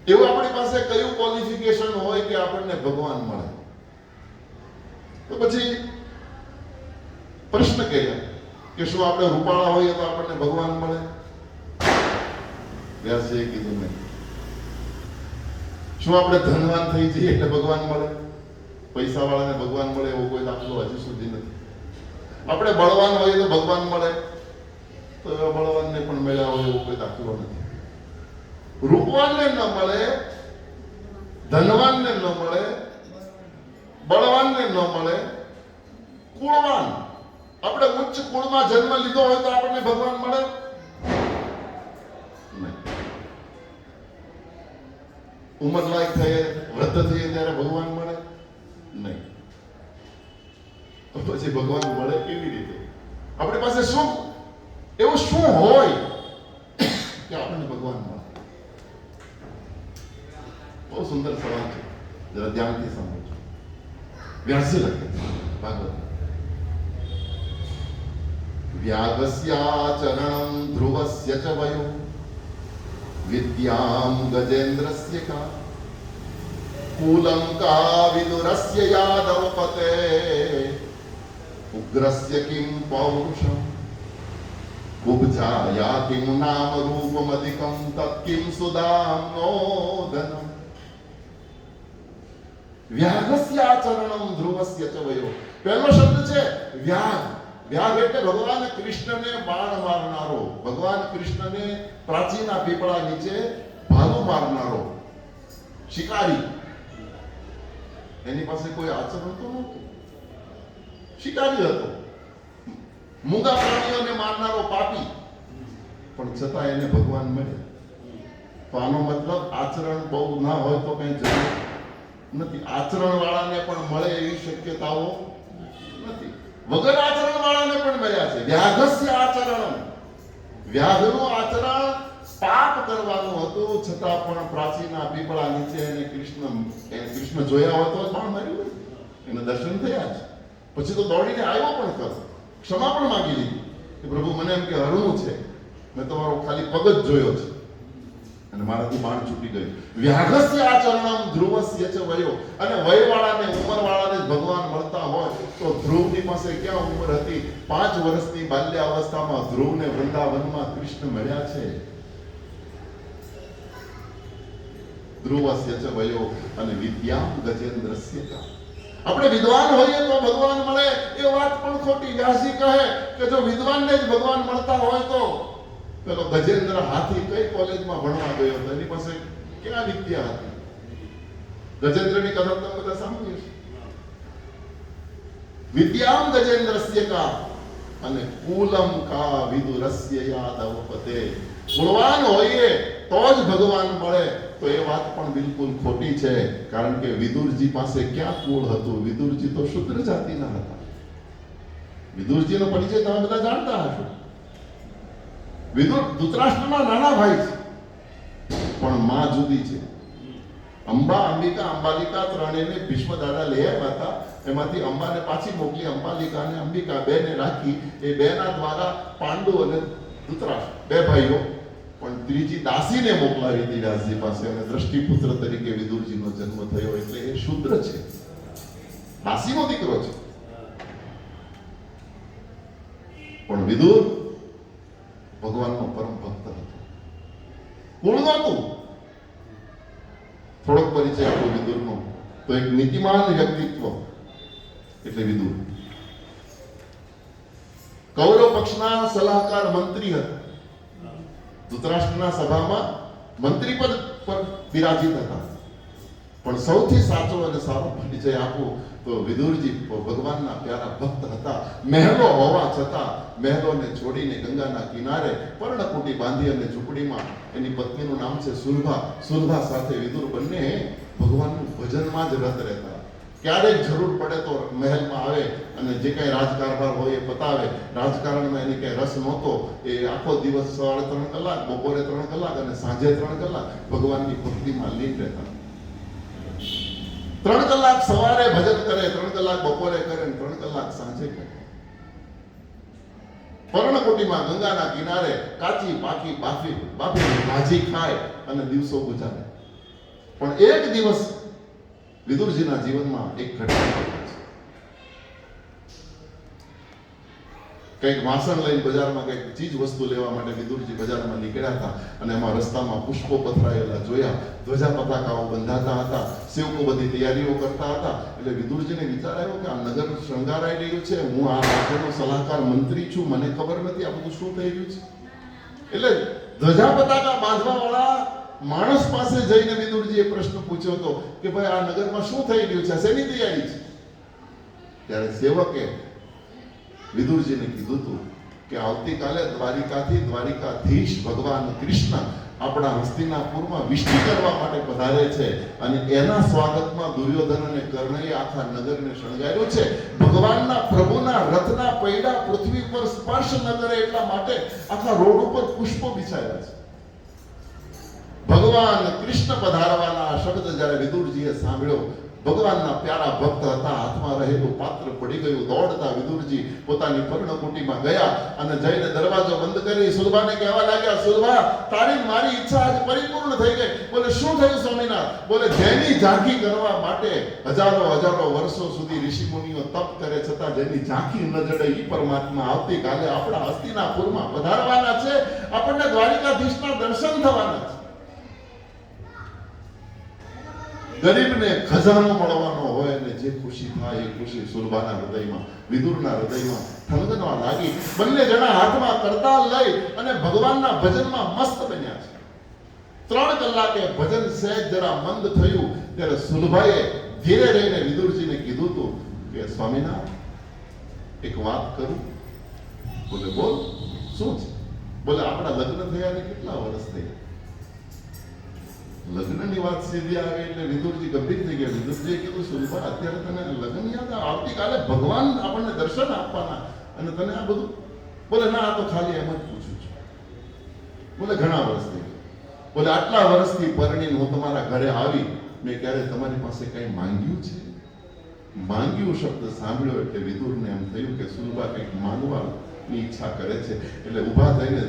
એવું આપણી પાસે કયું ક્વોલિફિકેશન હોય કે આપણને ભગવાન મળે? તો પછી પ્રશ્ન કર્યા કે શું આપણે રૂપાળા હોઈએ તો આપણને ભગવાન મળે? વ્યાસજીએ કીધું નહીં. શું આપણે ધનવાન થઈ જઈએ એટલે ભગવાન મળે? પૈસા વાળાને ભગવાન મળે એવો કોઈ દાખલો હજી સુધી નથી. આપણે બળવાન હોઈએ તો ભગવાન મળે, તો એવા બળવાનને પણ મળ્યા હોય એવો કોઈ દાખલો નથી. રૂપવાનને ન મળે, ધનવાનને ન મળે, બળવાનને ન મળે, કુળવાન, આપણે ઉચ્ચ કુળમાં જન્મ લીધો હોય તો આપણને ભગવાન મળે? ઉંમર લાયક થઈએ, વૃદ્ધ થઈએ ત્યારે ભગવાન મળે નહીં. તો પછી ભગવાન મળે કેવી રીતે? આપણી પાસે શું એવું શું હોય કે આપણને ભગવાન મળે? બહુ સુંદર સવાલ છે, જરા ધ્યાનથી સાંભળજો. વ્યાસજી લખે ભાગવત, વ્યાગસ્યાચરણં ધ્રુવસ્ય ચ વયો વિદ્યામ ગજેન્દ્રસ્ય કા કુલં કા વિદુરસ્ય યાદવપતે ઉગ્રસ્ય કિમ પૌરુષમ ઉપજાયા કિમ નામ રૂપમધિકં તત્કિમ સુદામ્નોદનમ. વ્યાગસ્યાચરણં ધ્રુવસ્ય ચ વયો. પહેલો શબ્દ છે વ્યાગ. વ્યાગ એટલે ભગવાન કૃષ્ણને બાણ મારનારો, ભગવાન કૃષ્ણને પ્રાચીના પીપળા નીચે ભાલું મારનારો શિકારી. એની પાસે કોઈ આચરણ તો નહોતું, શિકારી હતો. મૂંગા પ્રાણીઓને મારનારો પાપી, પણ છતાં એને ભગવાન મળ્યા. તો આનો મતલબ આચરણ બહુ ના હોય તો કઈ જરૂર નથી. આચરણ વાળાને પણ મળે એવી શક્યતાઓ નથી. વગર આચરણ વાળાને પણ મળ્યા છે. વ્યાગસ્ય આચરણ, વ્યાગનું આચરણ પાપ કરવાનું હતું, છતાં પણ પ્રાચીના પીપળા નીચે એને કૃષ્ણ જોયા હોય તો પણ માર્યું, એને દર્શન થયા છે. પછી તો દોડીને આવ્યો પણ ખરો, ક્ષમા પણ માંગી લીધી કે પ્રભુ મને એમ કે હરવું છે, મેં તમારો ખાલી પગ જ જોયો છે અને મારાથી બાણ છૂટી ગયું. વ્યાગસ્ય આચરણમ ધ્રુવસ્ય ચ વયો. અને વયવાળાને, ઉંમરવાળાને ભગવાન મળતા હોય તો ધ્રુવની પાસે ક્યાં ઉંમર હતી? 5 વર્ષની બાલ્યાવસ્થામાં ધ્રુવને વૃંદાવનમાં કૃષ્ણ મળ્યા છે. ધ્રુવસ્ય ચ વયો અને વિદ્યામ ગજેન્દ્રસ્ય કા. આપણે વિદ્વાન હોઈએ તો ભગવાન મળે એ વાત પણ ખોટી. વ્યાસજી કહે કે જો વિદ્વાનને જ ભગવાન મળતા હોય તો પેલો ગજેન્દ્ર હાથી કઈ કોલેજમાં ભણવા ગયો હતો? એની પાસે ક્યાં વિદ્યા હતી? ગજેન્દ્રની કથા તમે બધા સાંભળ્યું છે. વિદ્યામ ગજેન્દ્રસ્ય કા અને કુલમ કા વિદુરસ્ય યાદવપતે. કુળવાન હોઈએ તો જ ભગવાન મળે, તો એ વાત પણ બિલકુલ ખોટી છે. કારણ કે વિદુરજી પાસે ક્યાં કુળ હતું? વિદુરજી તો શુદ્ર જાતિના હતા. વિદુરજીનો પરિચય તમે બધા જાણતા હશો. વિદુર ધૃતરાષ્ટ્રના નાના ભાઈ છે, પણ માં જુદી છે. અંબા, અંબિકા, અંબાલિકા ત્રણેયને ભીષ્મ દાદા લઈ આવ્યા હતા. એમાંથી અંબાને પાછી મોકલી, અંબાલિકાને અંબિકા બેને રાખી. એ બેના દ્વારા પાંડુ અને ધૃતરાષ્ટ્ર 2 ભાઈઓ, પણ ત્રીજી દાસીને મોકલાવી હતી વ્યાસજી પાસે, અને દ્રષ્ટિપુત્ર તરીકે વિદુરજીનો જન્મ થયો. એટલે એ શુદ્ર છે. દાસીનો દીકરો છે. પણ વિદુર ભગવાનનો પરમ ભક્ત હતો. કુળ નહોતું. થોડોક પરિચય આપો વિદુરનો તો એક નીતિમાન વ્યક્તિત્વ એટલે વિદુર. કૌરવ પક્ષના સલાહકાર મંત્રી હતા. ધૃતરાષ્ટ્રના સભામાં મંત્રી પદ પર બિરાજિત હતા. પણ સૌથી સાચો અને સારો પરિચય આપો તો વિદુરજી ભગવાનના પ્યારા ભક્ત હતા. મહેલો હોવા છતાં મહેલોને છોડીને ગંગાના કિનારે પર્ણકુટી બાંધી અને ઝૂંપડીમાં એની પત્નીનું નામ છે સુલભા. સુલભા સાથે વિદુર બંને ભગવાનનું ભજનમાં જ રત રહેતા. ક્યારેક જરૂર પડે તો મહેલમાં આવે અને જે કઈ રાજકારભાર હોય એ પતાવે. રાજકારણમાં એની કઈ રસ નહોતો. એ આખો દિવસ સવારે 3 કલાક, બપોરે 3 કલાક અને સાંજે 3 કલાક ભગવાનની ભક્તિમાં લીન રહેતા. 3 કલાક સવારે ભજન કરે, 3 કલાક બપોરે કરે અને 3 કલાક સાંજે કરે. પર્ણકુટીમાં ગંગાના કિનારે કાચી પાકી બાફી ભાજી ખાય અને દિવસો ગુજારે. પણ એક દિવસ વિદુરજીના જીવનમાં એક ઘટના ઘટી છે. કંઈક વાસણ લઈને બજારમાં કંઈક ચીજ વસ્તુ લેવા માટે વિદુરજી બજારમાં નીકળ્યા હતા અને એમાં રસ્તામાં પુષ્પો પથરાયેલા જોયા. ધ્વજા પતાકાઓ બંધાતા હતા. સેવકો બધી તૈયારીઓ કરતા હતા. એટલે વિદુરજીને વિચાર આવ્યો કે આ નગર શણગારાઈ રહ્યું છે, હું આ રાજ્યનો સલાહકાર મંત્રી છું, મને ખબર નથી આ બધું શું થઈ રહ્યું છે. એટલે ધ્વજા પતાકા બાંધવા વાળા માણસ પાસે જઈને વિદુરજીએ પ્રશ્ન પૂછ્યો હતો કે ભાઈ આ નગરમાં શું થઈ રહ્યું છે, શેની તૈયારી છે? ત્યારે સેવકે વિદુરજીને કીધું હતું કે આવતીકાલે દ્વારિકાથી દ્વારિકાધીશ ભગવાન કૃષ્ણ આપણા હસ્તિનાપુરમાં વિષ્ટિ કરવા માટે પધારે છે અને એના સ્વાગતમાં દુર્યોધન અને કર્ણએ આખા નગરને શણગાર્યો છે. ભગવાનના પ્રભુના રથના પૈડા પૃથ્વી પર સ્પર્શ ન કરે એટલા માટે આખા રોડ ઉપર પુષ્પો બિછાયા છે. ભગવાન કૃષ્ણ પધારવાના શબ્દ જ્યારે વિદુરજીએ સાંભળ્યો, ભગવાનના પ્યારા ભક્ત હતા, હાથમાં રહેલું પાત્ર પડી ગયું. દોડતા વિદુરજી પોતાની પર્ણકુટીમાં ગયા અને જઈને દરવાજો બંધ કરી સુલભાને કહેવા લાગ્યા, સુલભા, તારી મારી ઈચ્છા આજ પરિપૂર્ણ થઈ ગઈ. બોલે, શું થયું સ્વામિનાથ? બોલે, જેની ઝાંખી કરવા માટે હજારો વર્ષો સુધી ઋષિ મુનિઓ તપ કરે છતાં જેની ઝાંખી ન જડે એ પરમાત્મા આવતીકાલે આપણા હસ્તિનાપુરમાં પધારવાના છે. આપણને દ્વારિકાધીશના દર્શન થવાના છે. ગરીબને ખજાનો મળવાનો હોય અને જે ખુશી થાય એ ખુશી સુલભાના હૃદયમાં, વિદુરના હૃદયમાં થનગનવા લાગી. બંને જણા હાથમાં કરતાલ લઈ અને ભગવાનના ભજનમાં મસ્ત બન્યા છે. 3 કલાકે ભજન સહેજ જરા મંદ થયું ત્યારે સુલભાએ ધીરે રહીને વિદુરજીને કીધું હતું કે સ્વામિનાથ, એક વાત કરું? બોલે, બોલ, શું છે? બોલે, આપણા લગ્ન થયા ને કેટલા વર્ષ થયા? લગ્નની વાત સીધી આવી એટલે વિદુરજી ગંભીર થઈ ગયા. વિદુરજીએ કીધું, સુલભા, અત્યારે તને લગ્ન યાદ આવે? આવતીકાલે ભગવાન આપણને દર્શન આપવાના અને તને આ બધું? બોલે, ના, આ તો ખાલી એમ જ પૂછું છું. બોલે, ઘણા વર્ષ થઈ ગયા. બોલે, આટલા વર્ષથી પરણીને હું તમારા ઘરે આવી, મેં ક્યારે તમારી પાસે કઈ માંગ્યું છે? માંગ્યું શબ્દ સાંભળ્યો એટલે વિદુરને એમ થયું કે સુલભા કંઈક માંગવાની ઈચ્છા કરે છે. એટલે ઊભા થઈને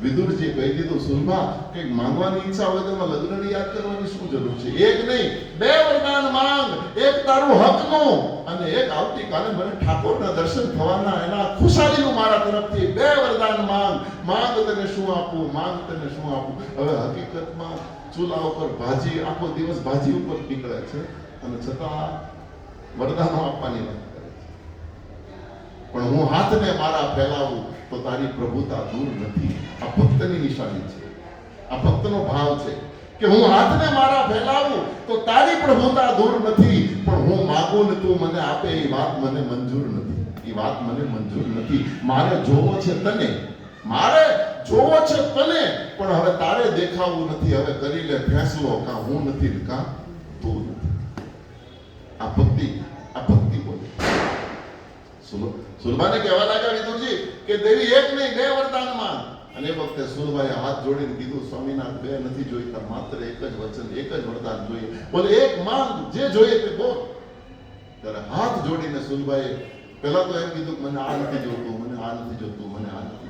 વિદુરજી કહી દીધું, સુલભા, કંઈક માંગવાની ઈચ્છા હોય તો લગ્નની યાદ કરવાની શું જરૂર છે? એક નહીં, 2 વરદાન માંગ. એક તારું હકનું અને એક આવતીકાલે મને ઠાકોરના દર્શન થવાના એના ખુશાલીનું મારા તરફથી 2 વરદાન માંગ. માંગ, તને શું આપું? માંગ, તને શું આપું? હવે હકીકતમાં ચૂલા ઉપર ભાજી, આખો દિવસ ભાજી ઉપર નીકળે છે અને છતાં વરદાનો આપવાની વાત કરે છે. પણ હું હાથને મારા ફેલાવું તો તારી પ્રભુતા દૂર નથી. આ ભક્તની નિશાની છે. આ ભક્તનો ભાવ છે કે હું હાથને મારા ફેલાવું તો તારી પ્રભુતા દૂર નથી, પણ હું માંગુ ને તું મને આપે એ વાત મને મંજૂર નથી. એ વાત મને મંજૂર નથી. મારે જોવો છે તને, મારે જોવો છે તને, પણ હવે તારે દેખાવું નથી. હવે કરી લે ફેંસલો, કાં હું નથી કાં તું નથી. આ ભક્તિ બોલે. સુલભાને કહેવા લાગ્યા વિદુરજી કે દેવી, એક નહીં, 2 વરદાન માંગ. અને એ વખતે સુલભાએ હાથ જોડીને કીધું, સ્વામિનાથ, 2 નથી જોઈતા, માત્ર એક જ વચન, એક જ વરદાન જોઈએ. બોલે, એક માંગ, જે જોઈએ તે બોલ. ત્યારે હાથ જોડીને સુલભાએ પહેલા તો એમ કીધું, મને આ નથી જોતું, મને આ નથી જોતું, મને આ નથી જોતું.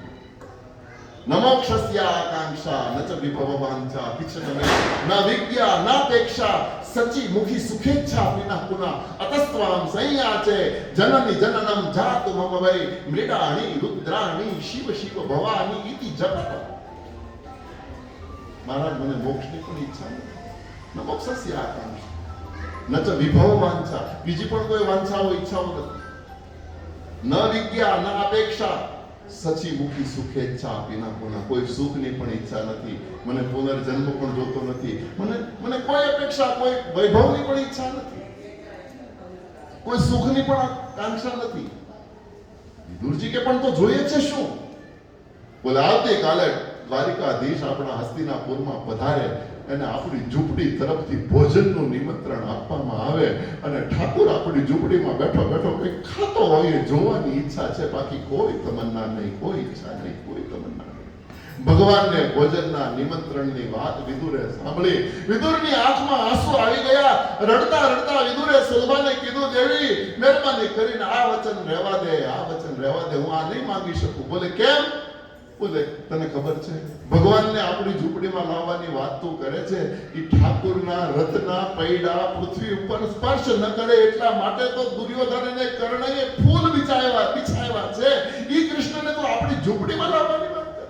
નમોક્ષસ્ય આકાંક્ષા ન ચ વિભવ વાંછા કિંચન મે ન વિદ્યા ન અપેક્ષા સચી મુખી સુખેચ્છા વિના પુના અતસ્ત્વામ સંયાચે જનની જનનમ જાતુ મમ વૈ મૃડાણી રુદ્રાણી શિવ શિવ ભવાની ઇતિ જપત. મહારાજ, મને મોક્ષની પણ ઈચ્છા નથી. ન મોક્ષસ્ય આકાંક્ષા ન ચ વિભવ વાંછા, બીજી પણ કોઈ વાંછાઓ ઈચ્છાઓ નથી. ન વિજ્ઞા ન અપેક્ષા સચી મુખી સુખેચ્છા વિના પુના, કોઈ સુખની પણ ઈચ્છા નથી. મને પુનર્જન્મ પણ જોતો નથી. મને કોઈ અપેક્ષા, કોઈ વૈભવની પણ ઈચ્છા નથી, કોઈ સુખની પણ આકાંક્ષા નથી. વિદુરજી કે પણ તો જોઈએ છે શું? બોલે આવતીકાલે દ્વારિકાધીશ આપણા હસ્તિનાપુરમાં પધારે અને આપણી ઝૂંપડી તરફથી ભોજનનું નિમંત્રણ આપવામાં આવે અને ઠાકુર આપણી ઝૂંપડીમાં બેઠો બેઠો કંઈક ખાતો હોય એ જોવાની ઈચ્છા છે. બાકી કોઈ તમન્ના નહીં, કોઈ ઈચ્છા નહીં, કોઈ તમન્ના નહીં. ભગવાનને ભોજનના નિમંત્રણની વાત વિદુરે સાંભળી. વિદુરની આંખમાં આંસુ આવી ગયા. રડતા રડતા વિદુરે સુલભાને કીધું, દેવી મહેરબાની કરીને આ વચન રહેવા દે, આ વચન રહેવા દે, હું આ નહીં માંગી શકું. બોલે કેમ? બોલે તને ખબર છે ભગવાનને આપણી ઝૂંપડીમાં લાવવાની વાત તું કરે છે, એ ઠાકુરના રથના પૈડા પૃથ્વી ઉપર સ્પર્શ ન કરે એટલા માટે તો દુર્યોધન અને કર્ણએ ફૂલ બિછાવ્યા છે. એ કૃષ્ણને તો આપણી ઝૂંપડીમાં લાવવાની વાત કરે.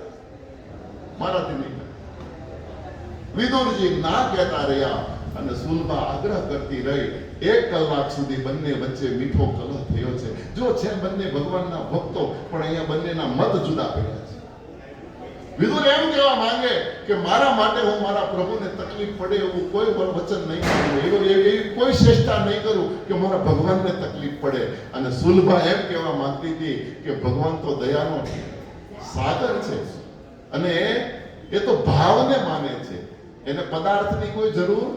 મારાથી નહીં. વિદુરજી ના કહેતા રહ્યા અને સુલભા આગ્રહ કરતી રહી. 1 કલાક સુધી બંને વચ્ચે મીઠો કલહ થયો છે. જો છે બંને ભગવાનના ભક્તો, પણ અહીંયા બંનેના મત જુદા પડ્યા છે. વિદુર એમ કહેવા માંગે કે મારા માટે હું મારા પ્રભુને તકલીફ પડે એવું કોઈ વચન નહીં માંગુ, એવી કોઈ ચેષ્ટા નહીં કરું કે મારા ભગવાનને તકલીફ પડે. અને સુલભા એમ કહેવા માંગતી હતી કે ભગવાન તો દયાનો સાગર છે અને એ તો ભાવને માને છે, એને પદાર્થની કોઈ જરૂર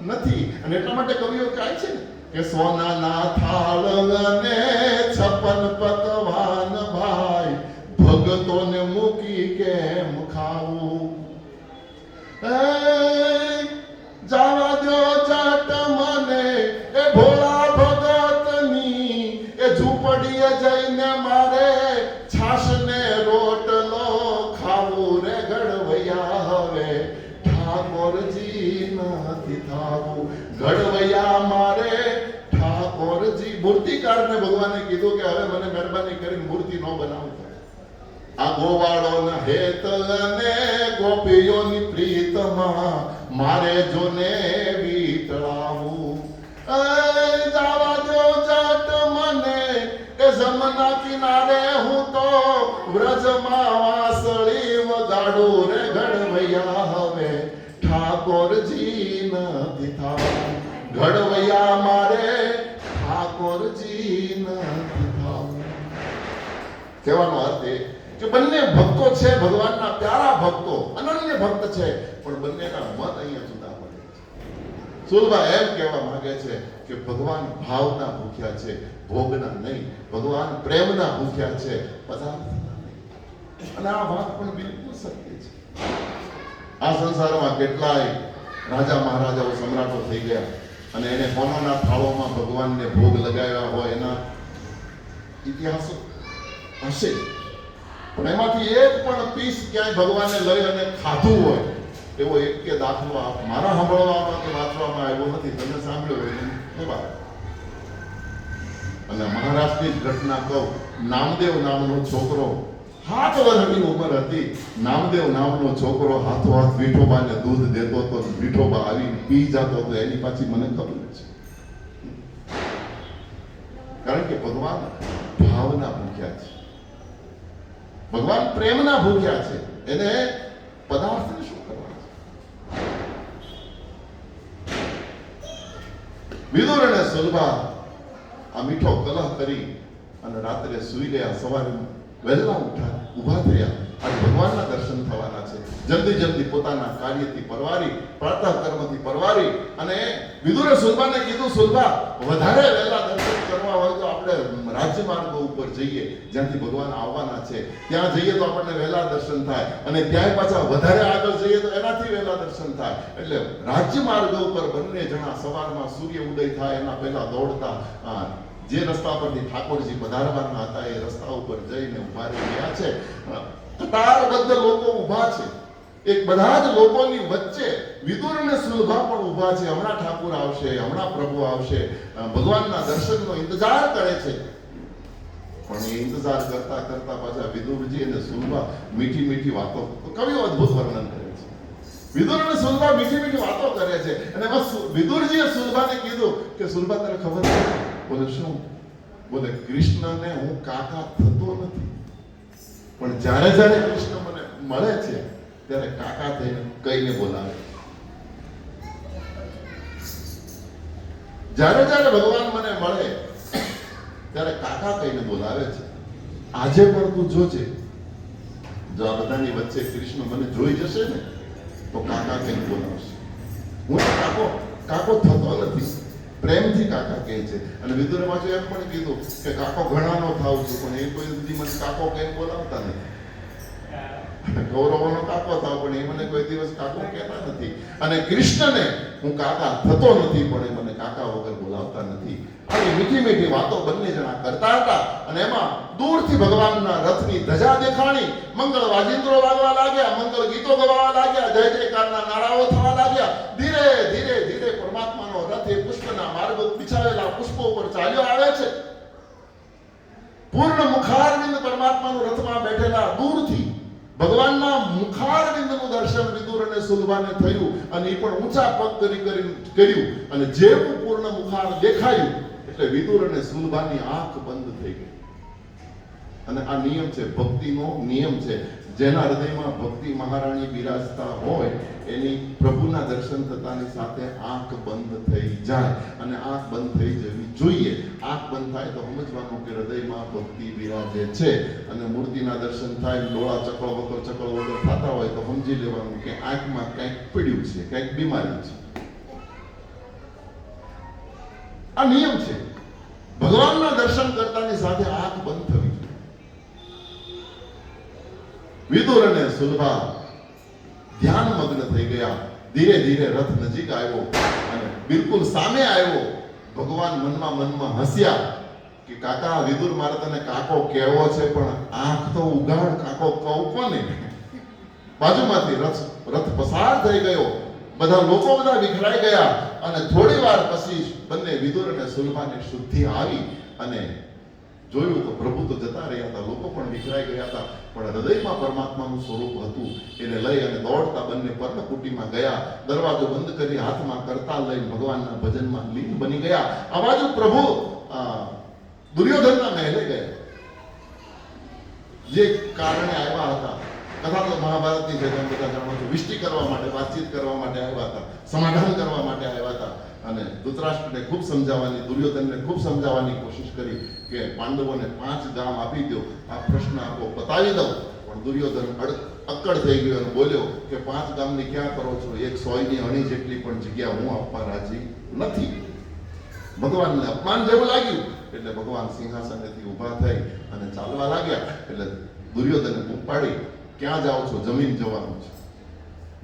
નથી. અને એટલા માટે કવિઓ કહે છે ને કે સોનાના થાળ અને 56 પકવાન ભાઈ ભગતોને મૂકી કેમ ખાવું. જાવા દો જાટ મને એ ભોળા ભગતની, એ ઝૂંપડીએ જઈને મારે છાશ ને રોટલો ખાવું રે ઘડવૈયા. હવે ઠાકોરજી નથી થાવું, ઘડવૈયા મારે ઠાકોરજી. મૂર્તિકારને ભગવાને કીધું કે હવે મને મહેરબાની કરીને મૂર્તિ ન બનાવતા. આ ગોવાળોના હેત અને ગોપીઓની પ્રીતમાં મારે જોને વીતળાવું. જાવા દો જાટ મને એ જમના કિનારે, હું તો વ્રજમાં વાંસળી વગાડું રે ઘડવૈયા. હવે ઠાકોરજી નથી થાવું, ઘડવૈયા મારે ઠાકોરજી નથી થાવું. કહેવાનો અર્થ એ કે બંને ભક્તો છે, ભગવાનના પ્યારા ભક્તો, અનન્ય ભક્ત છે, પણ બંનેના મત અહીંયા જુદા પડે છે. સુલભા એમ કહેવા માંગે છે કે ભગવાન ભાવના ભૂખ્યા છે, ભોગના નહીં. ભગવાન પ્રેમના ભૂખ્યા છે, પદાર્થના નહીં. અને આ વાત પણ બિલકુલ સત્ય છે. આ સંસારમાં કેટલાય રાજા મહારાજાઓ સમ્રાટો થઈ ગયા અને એને કોનાના થાળોમાં ભગવાનને ભોગ લગાવ્યા હોય એના ઇતિહાસો હશે, પણ એમાંથી એક પણ પીસ ક્યાંય ભગવાનને લઈ અને ખાધું હોય એવો એક કે દાખલો મારા સાંભળવામાં કે વાંચવામાં આવ્યો નથી. તમે સાંભળ્યો હોય ખબર. અને મહારાષ્ટ્રની જ ઘટના કહું. નામદેવ નામનો છોકરો, 7 વર્ષની ઉંમર હતી. નામદેવ નામનો છોકરો હાથો હાથ વિઠોબાને દૂધ દેતો હતો. વિઠોબા આવીને પી જતો હતો. એની પાછી મને ખબર છે. કારણ કે ભગવાન ભાવના ભૂખ્યા છે, ભગવાન પ્રેમના ભૂખ્યા છે. એને પદાર્થને શું કરવા છે? વિદુર અને સુલભા આ મીઠો કલહ કરી અને રાત્રે સૂઈ ગયા. સવારે વહેલા ઉભા થયા. આજે ભગવાનના દર્શન થવાના છે. જલ્દી જલ્દી પોતાના કાર્યથી પરવારી, પ્રાતઃ કર્મથી પરવારી અને વિદુરે સુલભાને કીધું, સુલભા વધારે વહેલા દર્શન કરવા હોય તો આપણે રાજ્ય માર્ગો ઉપર જઈએ, જ્યાંથી ભગવાન આવવાના છે. ત્યાં જઈએ તો આપણને વહેલા દર્શન થાય અને ત્યાં પાછા વધારે આગળ જઈએ તો એનાથી વહેલા દર્શન થાય. એટલે રાજ્ય માર્ગ ઉપર બંને જણા સવારમાં સૂર્ય ઉદય થાય એના પહેલા દોડતા જે રસ્તા પરથી ઠાકોરજી પધારવાના હતા એ રસ્તા ઉપર જઈને ઉભા રહી ગયા છે. કતારબદ્ધ લોકો ઊભા છે. એક બધા જ લોકોની વચ્ચે વિદુર અને સુલભા પણ ઊભા છે. હમણાં ઠાકુર આવશે, હમણાં પ્રભુ આવશે, ભગવાનના દર્શનનો ઇંતજાર કરે છે. પણ એ ઇંતજાર કરતા કરતા પાછા વિદુરજી અને સુલભા મીઠી મીઠી વાતો, કવિઓ અદ્ભુત વર્ણન કરે છે. વિદુર અને સુલભા મીઠી મીઠી વાતો કરે છે. અને એમાં વિદુરજીએ સુલભાને કીધું કે સુલભા તને ખબર છે? બોલે શું? બોલે કૃષ્ણને હું કાકા થતો નથી, પણ જ્યારે જ્યારે કૃષ્ણ મને મળે છે ત્યારે કાકા થઈને કહીને બોલાવે. જ્યારે જ્યારે ભગવાન મને મળે ત્યારે કાકા કહીને બોલાવે છે. આજે પણ તું જોજે, જો આ બધાની વચ્ચે કૃષ્ણ મને જોઈ જશે ને તો કાકા કહીને બોલાવશે. હું કાકો કાકો થતો નથી, પ્રેમથી કાકા કહે છે. અને વિદુરે પાછું એમ પણ કીધું કે કાકો ઘણાનો થાવ છું, પણ એ કોઈ સુધી મને કાકો કહીને બોલાવતા નથી. કૌરવોનો કાકો થાવ, પણ એ મને કોઈ દિવસ કાકો કહેતા નથી. અને કૃષ્ણને હું કાકા થતો નથી, પણ એ મને કાકા વગર બોલાવતા નથી. આવી મીઠી મીઠી વાતો બંને જણા કરતા હતા. અને એમાં દૂરથી ભગવાનના રથની ધજા દેખાણી, મંગળ વાજિંત્રો વાગવા લાગ્યા, મંગળ ગીતો ગવાવા લાગ્યા, જય જયકારના નારાઓ થવા લાગ્યા. ધીરે ધીરે ધીરે પરમાત્માનો રથ એ પુષ્પના માર્ગ બિછાવેલા પુષ્પો ઉપર ચાલ્યો આવે છે. પૂર્ણ મુખારવિંદ પરમાત્માનું રથમાં બેઠેલા દૂરથી ભગવાનના મુખારવિંદનું દર્શન વિદુર અને સુલભાને થયું. અને એ પણ ઊંચા પગ કરી કર્યું. અને જેવું પૂર્ણ મુખાર દેખાયું એટલે વિદુર અને સુલભાની આંખ બંધ થઈ ગઈ. અને આ નિયમ છે, ભક્તિનો નિયમ છે. જેના હૃદયમાં ભક્તિ મહારાણી બિરાજતા હોય એની પ્રભુના દર્શન થતાની સાથે આંખ બંધ થઈ જાય. અને આંખ બંધ થઈ જવી જોઈએ. આંખ બંધ થાય તો સમજવાનું કે હૃદયમાં ભક્તિ બિરાજે છે. અને મૂર્તિના દર્શન થાય, ડોળા ચકળ વગર થતા હોય તો સમજી લેવાનું કે આંખમાં કંઈક પીડ્યું છે, કંઈક બીમારી છે. આ નિયમ છે. ભગવાનના દર્શન કરતાની સાથે આંખ બંધ થવી જોઈએ. વિદુર અને સુલભા ધ્યાન મગ્ન થઈ ગયા. ધીરે ધીરે રથ નજીક આવ્યો અને બિલકુલ સામે આવ્યો. ભગવાન મનમાં હસ્યા કે કાકા, વિદુર મારે તને કાકો કહેવો છે, પણ આંખ તો ઉગાડ, કાકો કહું કોને? બાજુમાંથી રથ પસાર થઈ ગયો. બધા લોકો વિખરાઈ ગયા. અને થોડી વાર પછી બંને વિદુર અને સુલભાની શુદ્ધિ આવી. અને જોયું તો પ્રભુ તો જતા રહ્યા હતા, લોકો પણ વિખરાઈ ગયા હતા, પણ હૃદયમાં પરમાત્માનું સ્વરૂપ હતું. એને લઈ અને દોડતા બંને પર્ણકુટીમાં ગયા. દરવાજો બંધ કરી હાથમાં કરતાલ લઈ ભગવાનના ભજનમાં લીન બની ગયા. આ બાજુ પ્રભુ દુર્યોધનના મહેલે ગયા. જે કારણે આવ્યા હતા, કથા તો મહાભારતની છે, તમે બધા જાણો છો. વિષ્ટિ કરવા માટે, વાતચીત કરવા માટે આવ્યા હતા, સમાધાન કરવા માટે આવ્યા હતા. અને ધૃતરાષ્ટ્રને ખૂબ સમજાવવાની, દુર્યોધનને ખૂબ સમજાવવાની કોશિશ કરી કે પાંડવોને 5 ગામ આપી દો, આ પ્રશ્ન આપો, પતાવી દો. પણ દુર્યોધન અક્કડ થઈ ગયો અને બોલ્યો કે 5 ગામની ક્યાં કરો છો? એક સોયની અણી જેટલી પણ જગ્યા હું આપવા રાજી નથી. ભગવાનને અપમાન જેવું લાગ્યું એટલે ભગવાન સિંહાસનેથી ઊભા થઈ અને ચાલવા લાગ્યા. એટલે દુર્યોધને બૂમ પાડી, ક્યાં જાઓ છો? જમીન જવાનું છે.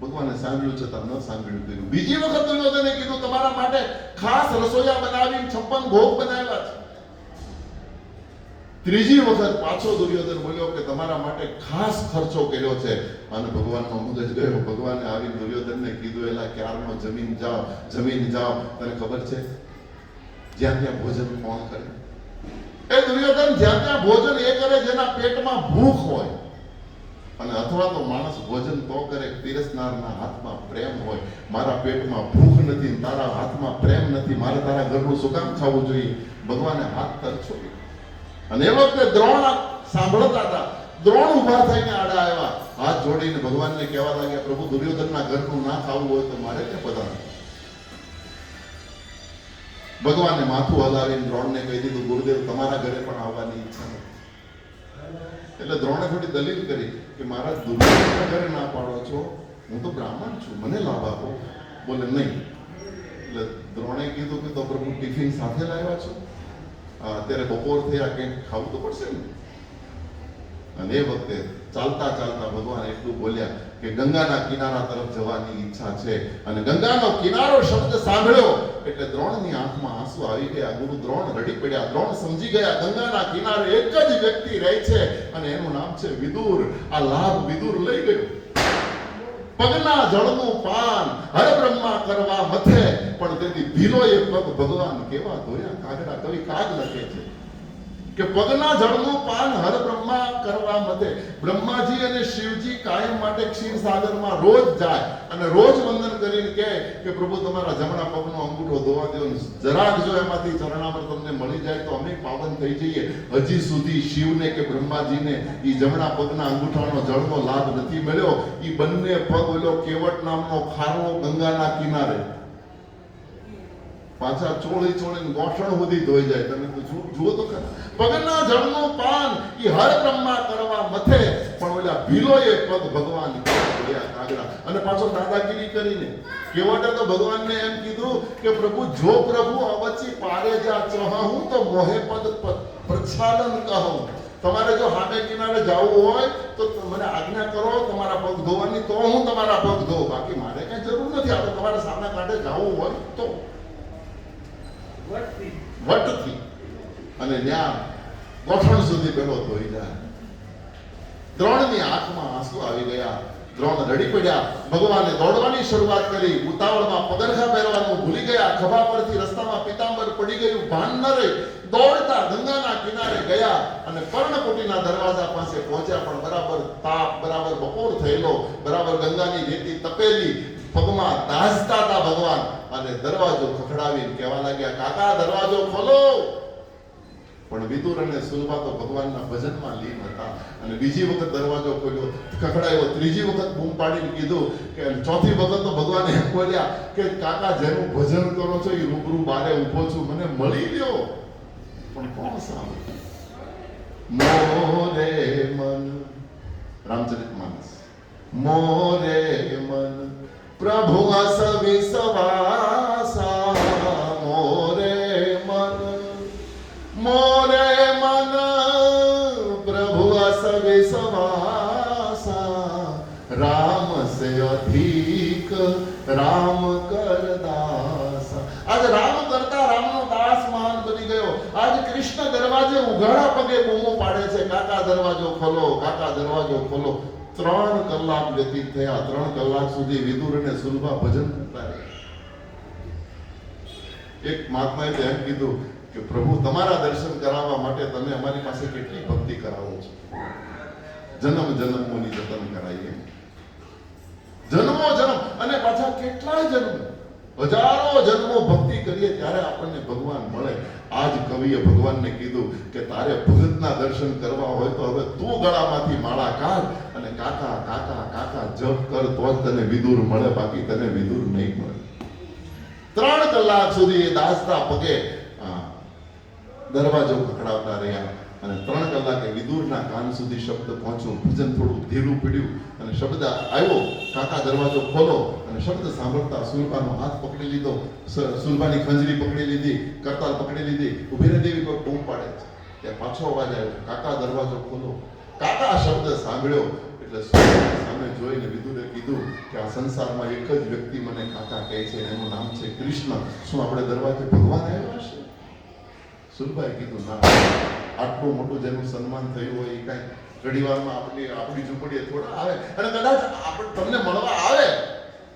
ભગવાને સાંભળ્યું છતાં ન સાંભળ્યું કર્યું. બીજી વખત દુર્યોધને કીધું, તમારા માટે ખાસ રસોઈયા બનાવી 56 ભોગ બનાવ્યા છે. ત્રીજી વખત પાછો દુર્યોધન બોલ્યો કે તમારા માટે ખાસ ખર્ચો કર્યો છે. અને ભગવાનનો મગજ ગયો. ભગવાને આવી દુર્યોધનને કીધું, એલા ક્યારનો જમીન જાઓ, જમીન જાઓ. તને ખબર છે જ્યાં ત્યાં ભોજન કોણ કરે? એ દુર્યોધન જ્યાં ત્યાં ભોજન એ કરે જેના પેટમાં ભૂખ હોય. અને અથવા તો માણસ ભોજન તો કરે પીરસનારના હાથમાં પ્રેમ હોય. મારા પેટમાં ભૂખ નથી, તારા હાથમાં પ્રેમ નથી, મારે તારા ઘરનું શું કામ ખાવું જોઈએ? ભગવાને હાથ તરછો. અને એ વખતે દ્રોણ સાંભળતા હતા. દ્રોણ ઉભા થઈને આડા આવ્યા, હાથ જોડીને ભગવાનને કહેવા લાગ્યા, પ્રભુ દુર્યોધનના ઘરનું ના ખાવું હોય તો મારે ક્યાં પધારવું? ભગવાને માથું હલાવીને દ્રોણને કહી દીધું, ગુરુદેવ તમારા ઘરે પણ આવવાની ઈચ્છા નથી. એટલે દ્રોણે થોડી દલીલ કરી કે મારા દુર્યોધનના ઘરે ના પાડો છો, હું તો બ્રાહ્મણ છું, મને લાભ આપો. બોલે નહીં. એટલે દ્રોણે કીધું કે તો પ્રભુ ટિફિન સાથે લાવ્યા છો? અત્યારે બપોર થયા, કંઈક ખાવું તો પડશે ને. અને એ વખતે ચાલતા ચાલતા ભગવાન એટલું બોલ્યા કે ગંગાના કિનારા તરફ જવાની ઈચ્છા છે. અને ગંગાનો કિનારો શબ્દ સાંભળ્યો એટલે દ્રોણની આંખમાં આંસુ આવી ગયા. ગુરુ દ્રોણ રડી પડ્યા. દ્રોણ સમજી ગયા ગંગાના કિનારે એક જ વ્યક્તિ રહે છે અને એનું નામ છે વિદુર. આ લાભ વિદુર લઈ ગયો. પગના જળનું પાન હર બ્રહ્મા કરવા મથે, પણ તેથી ભીલોએ પગ ભગવાન કેવા ધોયા કાગડા. કવિ કાગ લખે છે કે પગના જળનું પાન હર બ્રહ્મા કરવા મથે. બ્રહ્માજી અને શિવજી કાયમ માટે ક્ષીરસાગરમાં રોજ જાય અને રોજ વંદન કરીને કહે કે પ્રભુ તમારા જમણા પગનો અંગૂઠો ધોવા દો, જરાક જો એમાંથી ચરણામૃત તમને મળી જાય તો અમે પાવન થઈ જઈએ. હજી સુધી શિવને કે બ્રહ્માજીને એ જમણા પગના અંગૂઠાનો જળનો લાભ નથી મળ્યો. એ બંને પગ ઓલો કેવટ નામનો ખારો ગંગાના કિનારે પાછા ચોળીને ગોઠણ સુધી ધોઈ જાય. તમે જુઓ તો ખરા. પગના જળનું પાન ઈ હર બ્રહ્મા કરવા મથે, પણ ઓલા ભીલોએ પગ ભગવાન ધોયા કાગડા. અને પાછો દાદાગીરી કરીને કેવટે તો ભગવાનને એમ કીધું કે પ્રભુ જો પ્રભુ અવચી પારે જા ચહું તો મોહે પદ પ્રક્ષાલન કહું. તમારે જો હામે કિનારે જવું હોય તો મને આજ્ઞા કરો તમારા પગ ધોવાની, તો હું તમારા પગ ધોઉં. બાકી મારે કઈ જરૂર નથી. આપણે તમારે સામે કાંઠે જવું હોય તો વટથી અને ત્યાં ગોઠણ સુધી પેલો ધોઈ જાય. દ્રોણની આંખમાં આંસુ આવી ગયા. દ્રોણ રડી પડ્યા. ભગવાને દોડવાની શરૂઆત કરી. ઉતાવળમાં પગરખા પહેરવાનું ભૂલી ગયા. ખભા પરથી રસ્તામાં પિતાંબર પડી ગયું, ભાન ન રહી. દોડતા ગંગાના કિનારે ગયા અને પર્ણકુટીના દરવાજા પાસે પહોંચ્યા. પણ બરાબર તાપ, બરાબર બપોર થયેલો, બરાબર ગંગાની રેતી તપેલી, પગમાં દાઝતા હતા ભગવાન. અને દરવાજો ખખડાવીને કહેવા લાગ્યા, કાકા દરવાજો ખોલો. પણ વિદુર અને સુલભા તો ભગવાનના ભજનમાં લીન હતા અને બીજી વખત દરવાજો ખોલ્યો, ખખડાયો. ત્રીજી વખત બૂમ પાડીને કીધું કે ચોથી વખત તો ભગવાન એમ બોલ્યા કે કાકા જેનું ભજન કરો છો એ રૂબરૂ બારે ઊભો છું, મને મળી લ્યો. પણ કોણ સાંભળે? મોરે મન, રામચરિતમાનસ. મોરે મન પ્રભુ અસ વિશ્વાસા, મોરે મન, મોરે મન પ્રભુ અસ વિશ્વાસા, રામ સે અધિક રામ કર દાસ. આજે રામ કરતા રામનો દાસ મહાન બની ગયો. આજે કૃષ્ણ દરવાજે ઉઘાડા પગે બૂમો પાડે છે, કાકા દરવાજો ખોલો, કાકા દરવાજો ખોલો. 3 કલાક વ્યતીત થયા. 3 કલાક સુધી વિદુર અને સુલભા ભજન કરતા રહ્યા. એક મહાત્માએ એમ કીધું કે પ્રભુ તમારા દર્શન કરાવવા માટે તમે અમારી પાસે કેટલી ભક્તિ કરાવો છો. જન્મ જન્મોની જતન કરાવીએ, જન્મો જન્મ અને પાછા કેટલાય જન્મ, હજારો જન્મો ભક્તિ કરીએ ત્યારે આપણને ભગવાન મળે. આજ કવિએ ભગવાનને કીધું કે તારે ભગતના દર્શન કરવા હોય તો હવે તું ગળામાંથી માળા કાઢ અને કાકા કાકા કાકા જપ કર, તો જ તને વિદુર મળે, બાકી તને વિદુર નહીં મળે. 3 કલાક સુધી એ દાસતા પગે દરવાજો ખખડાવતા રહ્યા અને 3 કલાકે વિદુરના કાન સુધી શબ્દ પહોંચ્યો. ભજન થોડું ઢીલું પડ્યું અને શબ્દ આવ્યો, કાકા દરવાજો ખોલો. અને શબ્દ સાંભળતા સુલભાનો હાથ પકડી લીધો, સુલભાની ખંજરી પકડી લીધી, કરતાલ પકડી લીધી. ઉભી રહી દેવી કોઈ બૂમ પાડે છે. ત્યાં પાછો અવાજ આવ્યો, કાકા દરવાજો ખોલો. કાકા શબ્દ સાંભળ્યો એટલે સામે જોઈને વિદુરે કીધું કે આ સંસારમાં એક જ વ્યક્તિ મને કાકા કહે છે, એનું નામ છે કૃષ્ણ. શું આપણે દરવાજે ભગવાન આવ્યા છે? સુલભાએ કીધું ના, આટલું મોટું જેનું સન્માન થયું હોય એ કાંઈ ઘડીવારમાં આપણી ઝૂંપડીએ થોડા આવે. અને કદાચ તમને મળવા આવે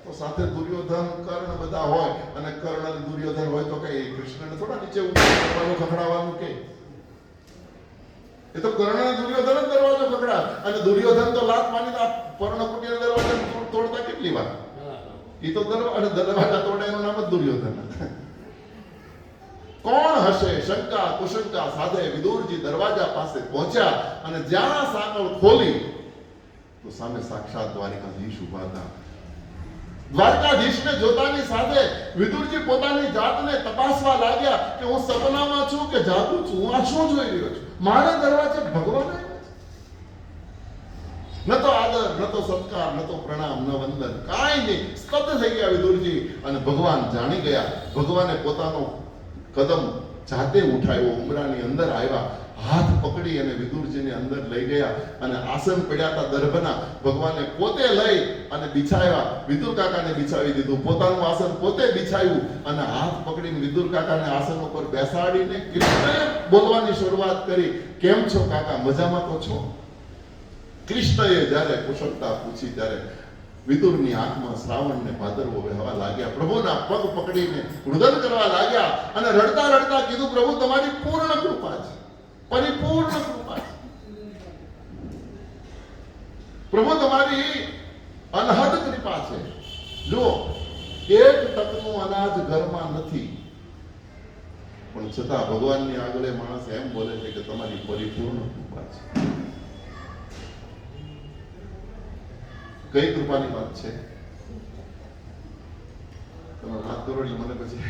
તો સાથે દુર્યોધન, કર્ણ બધા હોય અને કર્ણ અને દુર્યોધન હોય તો કઈ કૃષ્ણને થોડા નીચે ઉતરવાનું ખખડાવવાનું કે? એ તો કર્ણ અને દુર્યોધન જ દરવાજો ખખડાવે. અને દુર્યોધન તો લાત મારીને પર્ણકુટીના દરવાજા તોડતા કેટલી વાર. એ તો દરવાજા તોડે એનું નામ જ દુર્યોધન. કોણ હશે? શંકા કુશંકા સાથે વિદુરજી દરવાજા પાસે પહોંચ્યા અને જ્યાં સાંકળ ખોલી તો સામે સાક્ષાત દ્વારિકાધીશ ઉભા હતા. દ્વારકાધીશને જોતાની સાથે વિદુરજી પોતાની જાતને તપાસવા લાગ્યા કે હું સપનામાં છું કે જાગું છું, હું આ શું જોઈ રહ્યો છું? મારા દરવાજે ભગવાન ન તો આદર, ન તો સત્કાર, ન તો પ્રણામ, ન વંદન, કાંઈ નહીં. સ્તબ્ધ થઈ ગયા વિદુરજી અને ભગવાન જાણી ગયા. ભગવાને પોતાનો કદમ જાતે ઉઠાવ્યો, ઉમરાની અંદર આવ્યા, હાથ પકડી અને વિદુરજીને અંદર લઈ ગયા અને આસન પડ્યા હતા દર્ભના. ભગવાને પોતે લઈ અને બિછાવ્યા. વિદુર કાકાને બિછાવી દીધું, પોતાનું આસન પોતે બિછાવ્યું અને હાથ પકડીને વિદુર કાકાને આસન ઉપર બેસાડીને કૃષ્ણએ બોલવાની શરૂઆત કરી. કેમ છો કાકા, મજામાં તો છો? કૃષ્ણએ જ્યારે કુશળતા પૂછી ત્યારે વિદુરની આંખમાં શ્રાવણ ને ભાદરવો વહેવા લાગ્યા. પ્રભુના પગ પકડીને રુદન કરવા લાગ્યા અને રડતા રડતા કીધું, પ્રભુ તમારી પૂર્ણ કૃપા છે, પરિપૂર્ણ કૃપા છે. પ્રભુ તમારી અનહદ કૃપા છે. જો એક ટકનું અનાજ ઘરમાં નથી, પણ છતાં ભગવાનની આગળ માણસ એમ બોલે છે કે તમારી પરિપૂર્ણ કૃપા છે. કઈ કૃપાની વાત છે? તમે વાત કરો એટલે મને પછી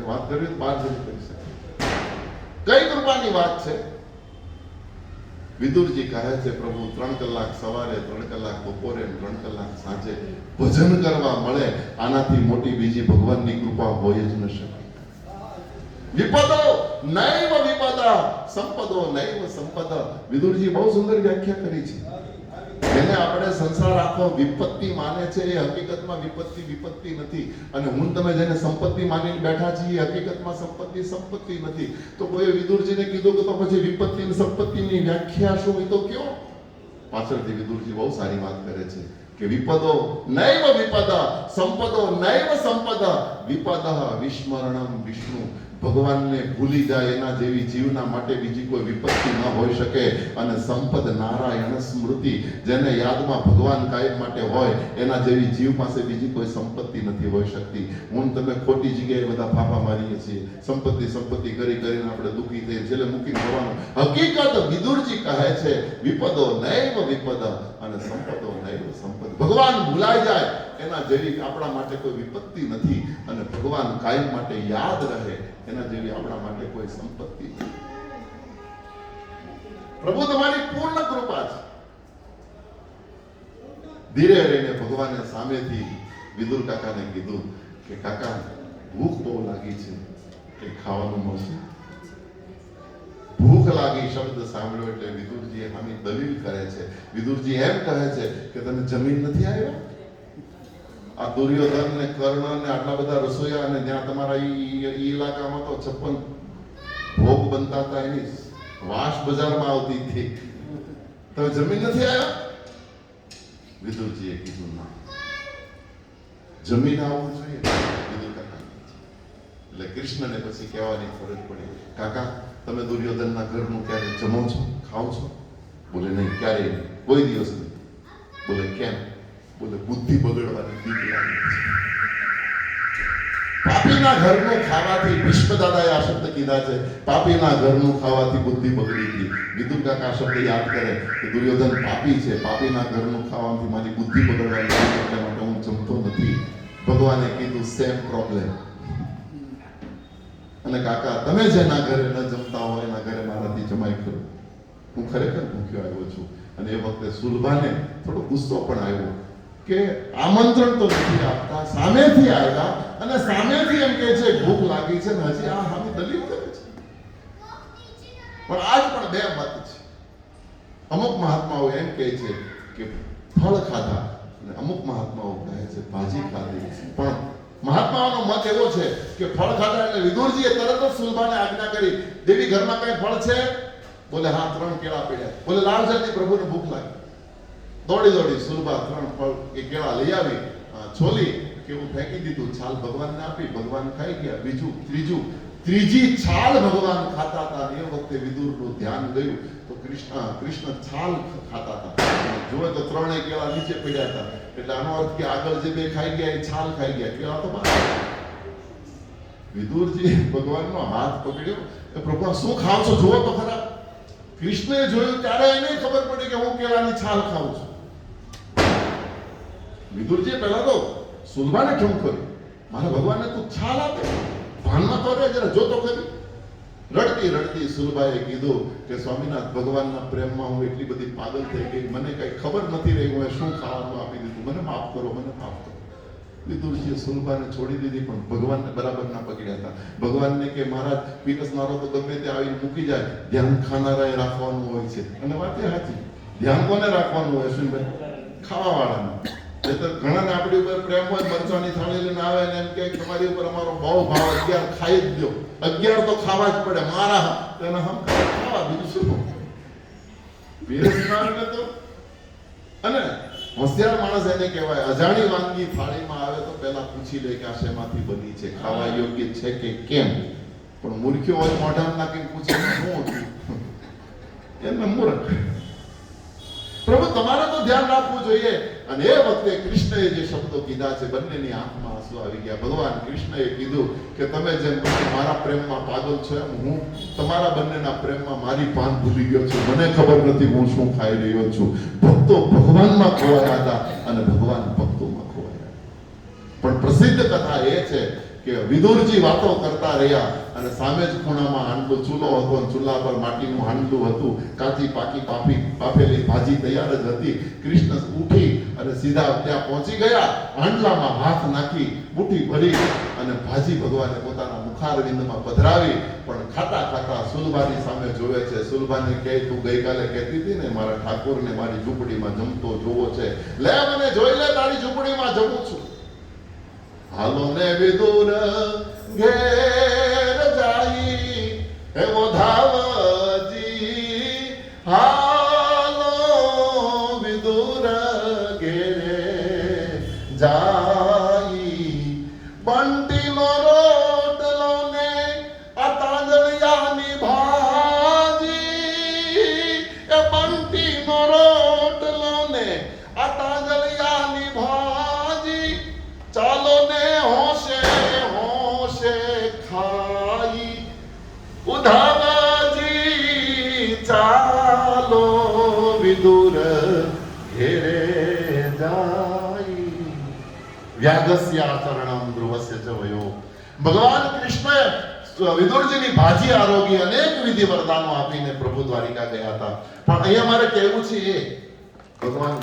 વાત કરવી તો 5 જણ કરી શકે. કઈ કૃપાની વાત છે? વિદુરજી કહે છે, પ્રભુ 3 કલાક સવારે, 3 કલાક બપોરે, 3 કલાક સાંજે ભજન કરવા મળે, આનાથી મોટી બીજી ભગવાનની કૃપા હોય જ ન શકે. વિપદો નૈવ વિપદા, સંપદો નૈવ સંપદા. વિદુરજી બહુ સુંદર વ્યાખ્યા કરી છે. જેને આપણે સંસાર આખો વિપત્તિ માને છે, એ હકીકતમાં વિપત્તિ નથી. અને હું તમે જેને સંપત્તિ માનીને બેઠા છીએ, હકીકતમાં સંપત્તિ નથી. તો કોઈ વિદુરજીને કીધું કે તો પછી વિપત્તિ અને સંપત્તિની વ્યાખ્યા શું, એ તો કયો? પાછળથી વિદુરજી બહુ સારી વાત કરે છે કે વિપદો નૈવ વિપદા, સંપદો નૈવ સંપદા, વિપદઃ વિસ્મરણમ વિષ્ણુ. ભગવાનને ભૂલી જાય એના જેવી જીવના માટે બીજી કોઈ વિપત્તિ ન હોઈ શકે. અને સંપદ નારાયણ સ્મૃતિ, જેને યાદમાં ભગવાન કાયમ માટે હોય, એના જેવી જીવ પાસે બીજી કોઈ સંપત્તિ નથી હોઈ શકતી. હું તમે ખોટી જગ્યાએ બધા ફાફા મારીએ છીએ, સંપત્તિ કરી કરીને આપણે દુઃખી થઈએ, છેલ્લે મૂકીને જવાનું. હકીકત વિદુરજી કહે છે, વિપદો નૈવ વિપદા અને સંપદો નૈવ સંપદ. ભગવાન ભૂલાઈ જાય એના જેવી આપણા માટે કોઈ વિપત્તિ નથી. અને ભગવાન કાયમ માટે યાદ રહે એના જેવી આપણા માટે કોઈ સંપત્તિ નથી. પ્રભુ તમારી પૂર્ણ કૃપા છે. ધીરે રહીને ભગવાને સામેથી વિદુર કાકાને કીધું કે કાકા, ભૂખ બહુ લાગી છે, કે ખાવાનું મળશે? ભૂખ લાગી શબ્દ સાંભળ્યો એટલે વિદુરજી આની દલીલ કરે છે. વિદુરજી એમ કહે છે કે તમે જમીન નથી આવ્યા? આ દુર્યોધન ને કર્ણ ને આટલા બધા રસોઈયા, અને ત્યાં તમારા ઈ ઇલાકામાં તો 56 ભોગ બનતા હતા, એની વાસ બજારમાં આવતી હતી. તમે જમીન નથી આવ્યા? વિદુરજીએ કીધું, ના, જમીન આવવું જોઈએ. વિદુર કાકા એટલે કૃષ્ણને પછી કહેવાની ફરજ પડી, કાકા તમે દુર્યોધનના ઘરનું ક્યારે જમો છો, ખાઓ છો? બોલે નહીં, ક્યારેય નહીં, કોઈ દિવસ નહીં. બોલે કેમ? બોલે બુદ્ધિ બગડવાની બીક લાગે છે. પાપીના ઘરનું ખાવાથી, ભીષ્મ દાદાએ આ શબ્દ કીધા છે, પાપીના ઘરનું ખાવાથી બુદ્ધિ બગડી ગઈ. વિદુર કાકા શબ્દ યાદ કરે કે દુર્યોધન પાપી છે, પાપીના ઘરનું ખાવાથી મારી બુદ્ધિ બગડવાની છે, એટલા માટે હું જમતો નથી. ભગવાને કીધું, સેમ પ્રોબ્લેમ. અને કાકા તમે જેના ઘરે ન જમતા હોય એના ઘરે મારાથી જમાઈ ખરું. હું ખરેખર ભૂખ્યો આવ્યો છું. અને એ વખતે સુલભાને થોડો ગુસ્સો પણ આવ્યો કે આમંત્રણ તો નથી આપતા, સામેથી આવ્યા અને સામેથી એમ કહે છે ભૂખ લાગી છે, ને હજી આ સામે દલીલ કરે છે. પણ આજ પણ બે મત છે. અમુક મહાત્માઓ એમ કહે છે કે ફળ ખાધા, અને અમુક મહાત્માઓ કહે છે ભાજી ખાધી. પણ મહાત્માઓનો મત એવો છે કે ફળ ખાધા એટલે વિદુરજીએ તરત જ સુલભાને આજ્ઞા કરી, દેવી ઘરમાં કઈ ફળ છે? બોલે હા, 3 કેળા પડ્યા. બોલે લાવ જલ્દી, પ્રભુને ભૂખ લાગી. દોડી સુલભા 3 ફળ કે કેળા લઈ આવી, છોલી કેવું ફેંકી દીધું, છાલ ભગવાનને આપી, ભગવાન ખાઈ ગયા. બીજું ત્રીજી છાલ ભગવાન ખાતા હતા. એ વખતે વિદુરનું ધ્યાન ગયું તો કૃષ્ણ છાલ ખાતા હતા. જોવે તો 3 કેળા નીચે પડ્યા હતા. એટલે આનો અર્થ કે આગળ જે 2 ખાઈ ગયા એ છાલ ખાઈ ગયા, કેળા તો બહાર. વિદુરજી ભગવાનનો હાથ પકડ્યો, એ પ્રભુ શું ખાવ છો, જુઓ તો ખરા. કૃષ્ણએ જોયું ત્યારે એને ખબર પડી કે હું કેળાની છાલ ખાઉં છું. વિદુરજી પહેલા તો સુલભાને ઠમક્યો, મારા ભગવાનને તું છાલ આપે, ભાનમાં તો રે, જરા જોતો કરી. રડતી સુલભાએ કીધું કે સ્વામીનાથ, ભગવાનના પ્રેમમાં હું એટલી બધી પાગલ થઈ ગઈ, મને કઈ ખબર નથી રહી, હું શું ખાવાનું આપી દીધું, મને માફ કરો, મને માફ કરો. વિદુરજીએ સુલભાને છોડી દીધી, પણ ભગવાનને બરાબર ના પકડ્યા હતા. ભગવાનને કે મહારાજ પીરસનારો તો ગમે તે આવીને મૂકી જાય, ધ્યાન ખાનારાએ રાખવાનું હોય છે. અને વાત એ સાચી, ધ્યાન કોને રાખવાનું હોય અશ્વિનભાઈ? ખાવા વાળાને. ઘણાને આપણી ઉપર પ્રેમ હોય, મરચાની થાળી લઈને આવે ને એમ કે તમારી ઉપર અમારો બહુ ભાવ, 11 ખાઈ જ દો. 11 તો ખાવા જ પડે, મારા તેને હમ ખાવા, બીજું શું? પીરસનારને તો. અને હોશિયાર માણસ એને કહેવાય. અજાણી વાનગી થાળીમાં આવે તો પહેલા પૂછી લે કે આ શેમાંથી બની છે, ખાવા યોગ્ય છે કે કેમ. પણ મૂર્ખ્યો હોય મોઢામાં નાખીને પૂછે શું હતું, એમને મૂર્ખ. પ્રભુ તમારે તો ધ્યાન રાખવું જોઈએ. અને એ વખતે કૃષ્ણએ જે શબ્દો કીધા છે, બંનેની આંખમાં આંસુ આવી ગયા. ભગવાન કૃષ્ણએ કીધું કે તમે જેમ મારા પ્રેમમાં પાગલ છો એમ હું તમારા બંનેના પ્રેમમાં મારી ભાન ભૂલી ગયો છું. મને ખબર નથી હું શું ખાઈ રહ્યો છું. ભક્તો ભગવાનમાં ખોવાયા હતા અને ભગવાન ભક્તોમાં ખોવાયા. પણ પ્રસિદ્ધ કથા એ છે કે વિદુરજી વાતો કરતા રહ્યા અને સામે જ ખૂણામાં હાંડલો ચૂલો હતો અને ચૂલા પર માટીનું હાંડલું હતું. કાચી પાકી બાફેલી ભાજી તૈયાર જ હતી. કૃષ્ણ ઉઠી અને સીધા ત્યાં પહોંચી ગયા. હાંડલામાં હાથ નાખી મુઠ્ઠી ભરી અને ભાજી ભગવાને પોતાના મુખારવિંદમાં પધરાવી. પણ ખાતા ખાતા સુલભાની સામે જોવે છે. સુલભાને કહે તું ગઈકાલે કહેતી હતી ને મારા ઠાકોરને મારી ઝૂંપડીમાં જમતો જોવો છે, લે મને જોઈ લે તારી ઝૂંપડીમાં જમું છું. હાલો ને વિદુર ઘેર જાઈ એવો ધાવજી, હાલો વિદુર ઘેરે જાઈ. બંટીનો રોટલો ને આ તાંદળિયાની ભાજી, એ બંટીનો રોટલો ને આ તાંદળિયાની ભાજી, ચાલો ને હોશે હોશે ખાઈ. ઉધાવજી ચાલો વિદુર ઘેરે જાઈ. વ્યાગસ્ય આચરણમ ધ્રુવસ્ય ચ વયો. ભગવાન કૃષ્ણએ વિદુરજીની ભાજી આરોગી અનેક વિધિ વરદાનો આપીને પ્રભુ દ્વારિકા ગયા હતા. પણ અહીંયા મારે કહેવું છે એ ભગવાન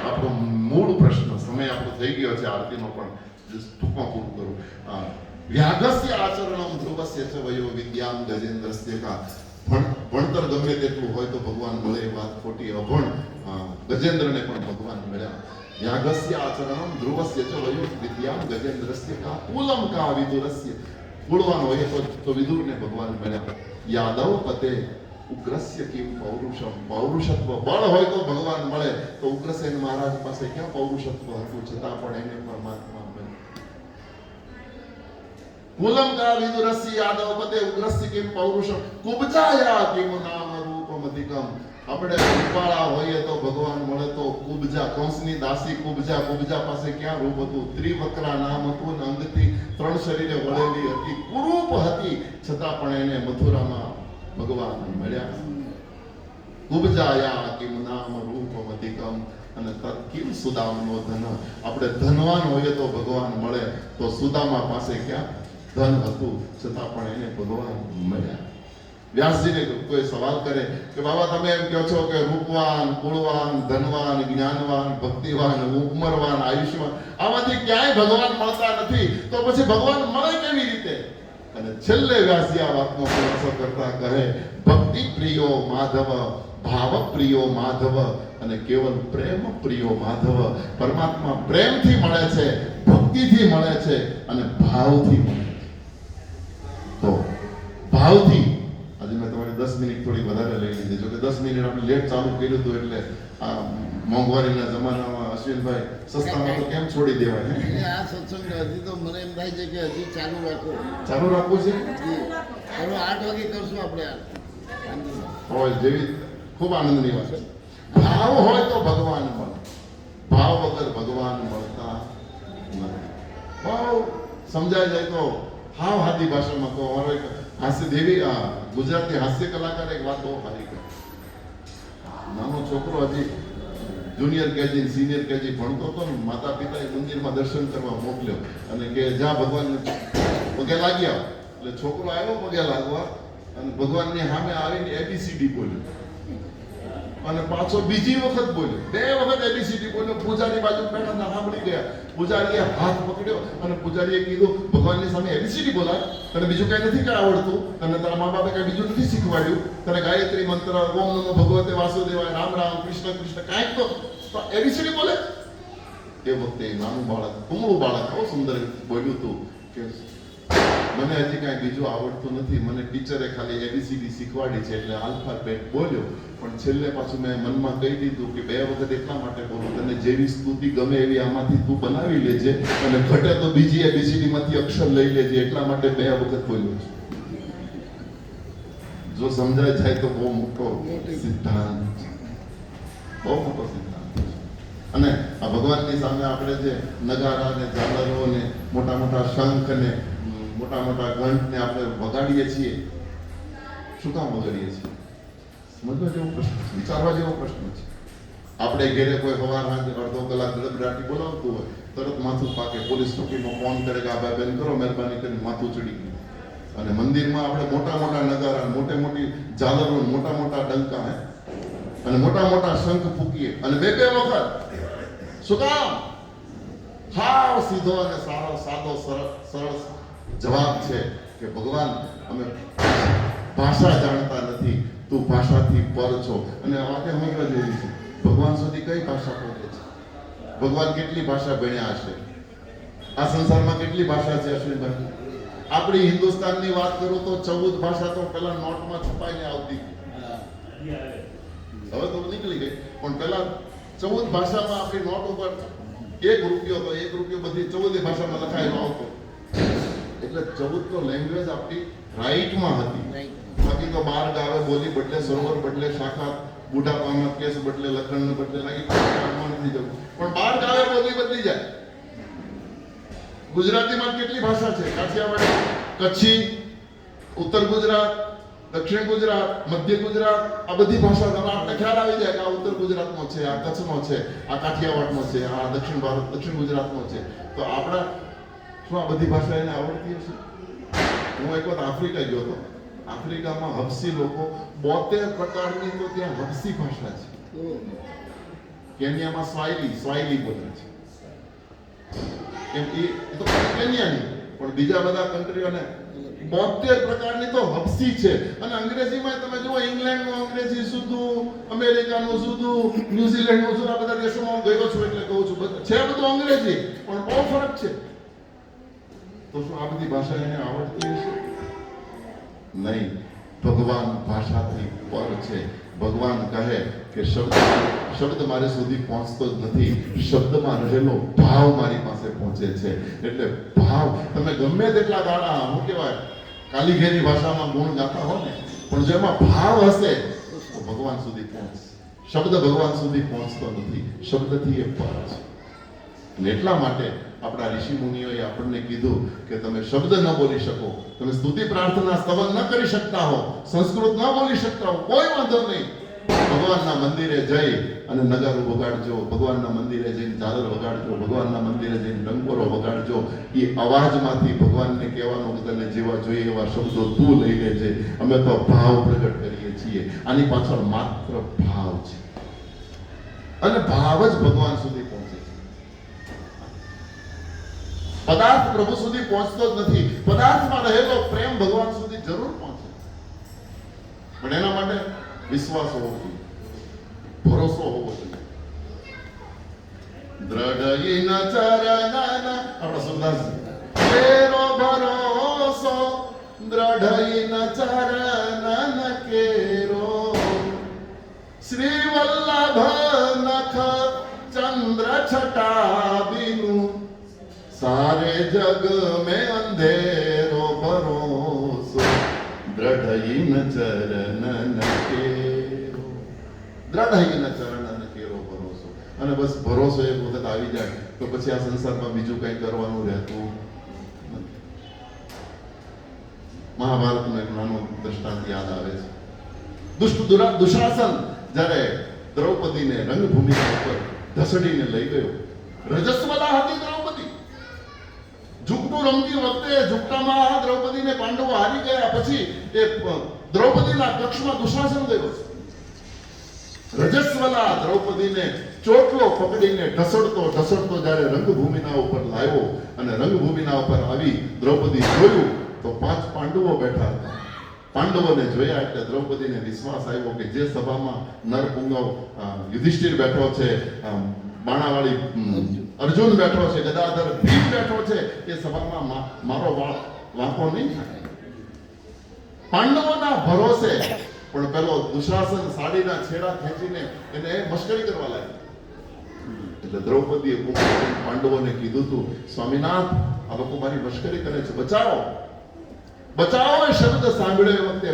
આપણો મૂળ પ્રશ્ન, સમય આપણો થઈ ગયો છે આરતીનો, પણ ટૂંકમાં પૂરું કરું. વ્યાગસ્ય આચરણમ ધ્રુવસ્ય ચ વયો વિદ્યામ ગજેન્દ્રસ્ય કા. ભણતર ગમે તેટલું હોય તો ભગવાન મળે એ વાત ખોટી. અભણ ગજેન્દ્રને પણ ભગવાન મળ્યા. વ્યાગસ્ય આચરણમ ધ્રુવસ્ય ચ વયો વિદ્યામ ગજેન્દ્રસ્ય કા કુલમ કા વિદુરસ્ય. કુળવાન હોય તો વિદુરને ભગવાન મળ્યા. યાદવ પતે ઉગ્રસ્ય કિમ પૌરુષમ. પૌરુષત્વ બળ હોય તો ભગવાન મળે. તો ઉગ્રસેન મહારાજ પાસે ક્યાં પૌરુષત્વ હતું, છતાં પણ એને પરમાત્મા મળ્યો. કુલમ કા વિદુરસ્ય યાદવ પતે ઉગ્રસ્ય કિમ પૌરુષમ કુબજાયા કિમ નામ રૂપમ અધિકમ. આપણે રૂપાળા હોઈએ તો ભગવાન મળે. તો કુબજા, કંસની દાસી કુબજા, કુબજા પાસે ક્યાં રૂપ હતું? ત્રિવક્રા નામ હતું ને અંગથી 3 શરીરે વળેલી હતી, કુરૂપ હતી, છતાં પણ એને મથુરામાં ભગવાન મળ્યા. કુબજાયા કિમ નામ રૂપમ અધિકમ અને તત્કિમ સુદામનો ધન. આપણે ધનવાન હોઈએ તો ભગવાન મળે. તો સુદામા પાસે ક્યાં ધન હતું, છતાં પણ એને ભગવાન મળ્યા. વ્યાસજીને કોઈ સવાલ કરે કે બાબા તમે એમ કહો છો કે રૂપવાન, કુળવાન, ધનવાન, જ્ઞાનવાન, ભક્તિવાન, ઉંમરવાન, આયુષ્યવાન, આમાંથી ક્યાંય ભગવાન મળતા નથી, તો પછી ભગવાન મળે કેવી રીતે? અને છેલ્લે વ્યાસજી આ વાતનો ખુલાસો કરતા કહે ભક્તિ પ્રિયો માધવ, ભાવ પ્રિયો માધવ અને કેવલ પ્રેમ પ્રિયો માધવ. પરમાત્મા પ્રેમથી મળે છે, ભક્તિથી મળે છે અને ભાવથી મળે છે. તો ભાવથી આજે મેં તમારી 10 મિનિટ થોડી વધારે લઈ લીધી. જો કે 10 મિનિટ આપણે લેટ ચાલુ કર્યું હતું એટલે આ મોંઘવારીના જમાનામાં અશ્વિનભાઈ સસ્તામાં તો કેમ છોડી દેવાય? આ સત્સંગ હજી તો મને એમ થાય છે કે હજી ચાલુ રાખો. ચાલુ રાખવું છે. હવે 8 વાગે કરશું આપણે. હોય જેવી ખૂબ આનંદની વાત છે. ભાવ હોય તો ભગવાન મળે, ભાવ વગર ભગવાન મળતા નથી. ભાવ સમજાય જાય તો હાવ હાદી ભાષામાં કહો. અમારો એક હાસ્ય દેવી ગુજરાતી હાસ્ય કલાકાર એક વાત બહુ સારી કરી. નાનો છોકરો હજી જુનિયર કેજી સિનિયર કેજી ભણતો હતો ને, માતા પિતાએ મંદિરમાં દર્શન કરવા મોકલ્યો અને કે જ્યાં ભગવાનને પગે લાગ્યા. એટલે છોકરો આવ્યો પગે લાગવા અને ભગવાનની સામે આવીને એબીસીડી બોલ્યો અને પાછો બીજી વખત બોલ્યો. 2 વખત એબીસીડી બોલ્યો. પૂજારી બાજુ બેઠા સાંભળી ગયા. પૂજારીએ હાથ પકડ્યો અને પૂજારીએ કીધું ભગવાનની સામે એબીસીડી બોલાય, તને બીજું કઈ નથી કઈ આવડતું? તને તારા મા બાપે કઈ બીજું નથી શીખવાડ્યું? તને ગાયત્રી મંત્ર, ઓમ નમો ભગવતે વાસુદેવાય, રામ રામ, કૃષ્ણ કૃષ્ણ કાંઈક તો એબીસીડી બોલે? એ વખતે નાનું બાળક, કુમળું બાળક બહુ સુંદર બોલ્યું હતું કે મને હજી કાંઈ બીજું આવડતું નથી, મને ટીચરે ખાલી એબીસીડી શીખવાડી છે એટલે આલ્ફાબેટ બોલ્યો, પણ છેલ્લે પાછું મેં મનમાં કહી દીધું કે 2 વખત એટલા માટે બોલું, તને જેવી સ્તુતિ ગમે એવી આમાંથી તું બનાવી લેજે અને ઘટે તો બીજી એબીસીડી માંથી અક્ષર લઈ લેજે, એટલા માટે 2 વખત બોલ્યો છું. જો સમજાય જાય તો બહુ મોટો સિદ્ધાંત છે, બહુ મોટો સિદ્ધાંત છે. અને આ ભગવાનની સામે આપણે જે નગારા ને ઝાલરો ને મોટા મોટા શંખ ને મોટા મોટા ઘંટ ને આપણે વગાડીએ છીએ, શું કામ વગાડીએ છીએ? સમજવા જેવો પ્રશ્ન છે, વિચારવા જેવો પ્રશ્ન છે. આપણે ઘેરે કોઈ સવાર સાંજે અડધો કલાક ગળગડાટી બોલાવતું હોય, તરત માથું પાકે, પોલીસ ચોકીમાં ફોન કરે કે આ ભાઈ બેન કરો મહેરબાની કરીને માથું ચડી ગયું. અને મંદિરમાં આપણે મોટા મોટા નગારા, મોટી મોટી ઝાલરો, મોટા મોટા ડંકા અને મોટા મોટા શંખ ફૂકીએ અને 2 વખત. શું કામ? હાવ સીધો અને સાદો સરળ જવાબ છે કે ભગવાન, અમે ભાષા જાણતા નથી, તું ભાષાથી પર છો. અને આ વાક્ય સમજવા જેવી છે. ભગવાન સુધી કઈ ભાષા પહોંચે છે? ભગવાન કેટલી ભાષા ભણ્યા હશે? આ સંસારમાં કેટલી ભાષા છે અશ્વિનભાઈ? આપણી હિન્દુસ્તાનની વાત કરું તો 14 ભાષા તો પેલા નોટમાં છપાઈને આવતી, હવે તો નીકળી ગઈ, પણ પેલા 14 ભાષામાં આપણી નોટ ઉપર 1 રૂપિયો તો 1 રૂપિયો બધી 14 ભાષામાં લખાયેલો આવતો. એટલે 14 તો લેંગ્વેજ આપણી રાઈટમાં હતી. બાકી તો 12 ગાવે બોલી બદલે, સરોવર બદલે, શાખા બુઢાપામાં કેસ બદલે, લખણને બદલે લાગી નથી જવું, પણ 12 ગાવે બોલી બદલી જાય. ગુજરાતીમાં કેટલી ભાષા છે? કાઠિયાવાડી, કચ્છી, ઉત્તર ગુજરાત, દક્ષિણ ગુજરાત, મધ્ય ગુજરાત, આ બધી ભાષા તમને આપણે ખ્યાલ આવી જાય કે આ ઉત્તર ગુજરાતનો છે, આ કચ્છનો છે, આ કાઠિયાવાડનો છે, આ દક્ષિણ ગુજરાતનો છે. તો આપણા શું આ બધી ભાષા એને આવડતી હશે? હું એક વખત આફ્રિકા ગયો હતો. આફ્રિકામાં હબસી લોકો 72 પ્રકારની તો ત્યાં હબસી ભાષા છે. કેન્યામાં સ્વાહિલી બોલે છે. કેમ એ તો કેન્યાની, પણ બીજા બધા કન્ટ્રીઓને 72 પ્રકારની તો હબસી છે. અને અંગ્રેજીમાં તમે જુઓ, ઇંગ્લેન્ડનું અંગ્રેજી સુધું, અમેરિકાનું સુધું, ન્યુઝીલેન્ડનું સુધું, આ બધા દેશોમાં હું ગયો છું એટલે કહું છું, છે બધું અંગ્રેજી, પણ બહુ ફરક છે. તો શું આ બધી ભાષા એને આવડતી હશે? નહીં. ભગવાન ભાષાથી પર છે. ભગવાન કહે કે શબ્દ મારી સુધી પહોંચતો જ નથી, શબ્દમાં રહેલો ભાવ મારી પાસે પહોંચે છે. એટલે ભાવ, તમે ગમે તેટલા ગાળા શું કહેવાય કાલીઘેરી ભાષામાં ગુણ ગાતા હો ને, પણ જેમાં ભાવ હશે તો ભગવાન સુધી પહોંચશે. શબ્દ ભગવાન સુધી પહોંચતો નથી, શબ્દથી એ પર છે. અને એટલા માટે આપણા ઋષિ મુનિઓએ આપણને કીધું કે તમે શબ્દ ન બોલી શકો, તમે સ્તુતિ પ્રાર્થના સ્તવન ન કરી શકતા હો, સંસ્કૃત ન બોલી શકતા હો, કોઈ વાંધો નહીં. ભગવાનના મંદિરે જઈ અને નગારું વગાડજો, ભગવાનના મંદિરે જઈને ઝાલર વગાડજો, ભગવાનના મંદિરે જઈને ડંકોરો વગાડજો. એ અવાજમાંથી ભગવાનને કહેવાનું કે તને જેવા જોઈએ એવા શબ્દો તું લઈ લેજે. અમે તો ભાવ પ્રગટ કરીએ છીએ. આની પાછળ માત્ર ભાવ છે, અને ભાવ જ ભગવાન સુધી પહોંચે છે. પદાર્થ પ્રભુ સુધી પહોંચતો જ નથી. પદાર્થમાં રહેલો પ્રેમ ભગવાન સુધી જરૂર પહોંચે, પણ એના માટે વિશ્વાસ હોવો જોઈએ, ભરોસો હોવો જોઈએ. દ્રઢ ચરણ આપણા સુરદાસ કેરો ભરોસો, દ્રઢ ચરણ કેરો, શ્રી વલ્લભ નખ ચંદ્ર છટા બિનુ, सारे जग में अंधेरो भरोसो, दृढ़ चरण केरो, दृढ़ चरण केरो भरोસો. અને બસ ભરોસો એક વખત આવી જાય તો પછી આ સંસારમાં બીજું કંઈ કરવાનું રહેતું નથી. મહાભારતનું એક નાનું દ્રષ્ટાંત યાદ આવે છે. દુશાસન જ્યારે દ્રૌપદીને રંગભૂમિ ઉપર ધસડીને લઈ ગયો, રજસ્વલા હતી દ્રૌપદી, ઝૂકટું રમતી વખતે ઝૂકટામાં દ્રૌપદીને પાંડવો હારી ગયા પછી એ દ્રૌપદીના કક્ષમાં દુશાસન ગયો. રજસ્વલા દ્રૌપદીને ચોટલો પકડીને ઢસડતો જ્યારે રંગભૂમિના ઉપર લાવ્યો અને રંગભૂમિના ઉપર આવી દ્રૌપદી જોયું તો 5 પાંડવો બેઠા હતા. પાંડવોને જોયા એટલે દ્રૌપદીને વિશ્વાસ આવ્યો કે જે સભામાં નરપુંગવ યુધિષ્ઠિર બેઠો છે, બાણાવાળી અર્જુન બેઠો છે, ગદાધર ભીમ બેઠો છે, એ સભામાં મારો વાળ વાંકો નહીં થાય. પાંડવોના ભરોસે પણ પેલો દુશાસન સાડીના છેડા ખેંચીને એને મશ્કરી કરવા લાગ્યો. એટલે દ્રૌપદીએ પાંડવોને કીધું હતું, સ્વામીનાથ, આ લોકો મારી મશ્કરી કરે છે, બચાવો બચાવો. એ શબ્દ સાંભળ્યો એ વખતે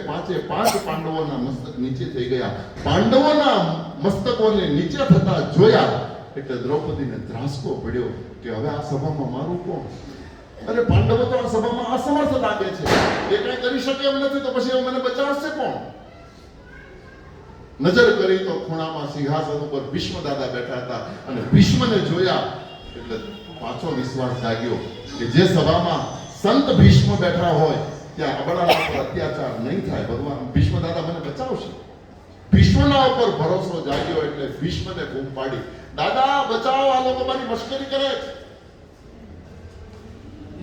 પાંચ પાંડવોના મસ્તક નીચે થઈ ગયા. પાંડવોના મસ્તકોને નીચે થતા જોયા એટલે દ્રૌપદીને ધ્રાસકો પડ્યો કે હવે આ સભામાં મારું કોણ? અરે પાંડવો તો આ સભામાં અસમર્થ લાગે છે, એ કઈ કરી શકે એમ નથી, તો પછી મને બચાવશે કોણ? નજર કરી તો ખૂણામાં સિંહાસન ઉપર ભીષ્મ દાદા બેઠા હતા અને ભીષ્મને જોયા એટલે પાછો વિશ્વાસ જાગ્યો કે જે સભામાં સંત ભીષ્મ બેઠા હોય ત્યાં અબળાના પર અત્યાચાર નહીં થાય, ભગવાન ભીષ્મ દાદા મને બચાવશે. ભીષ્મના ઉપર ભરોસો જાગ્યો એટલે ભીષ્મને બૂમ પાડી, દાદા બચાવો, આ લોકો મારી મશ્કરી કરે છે.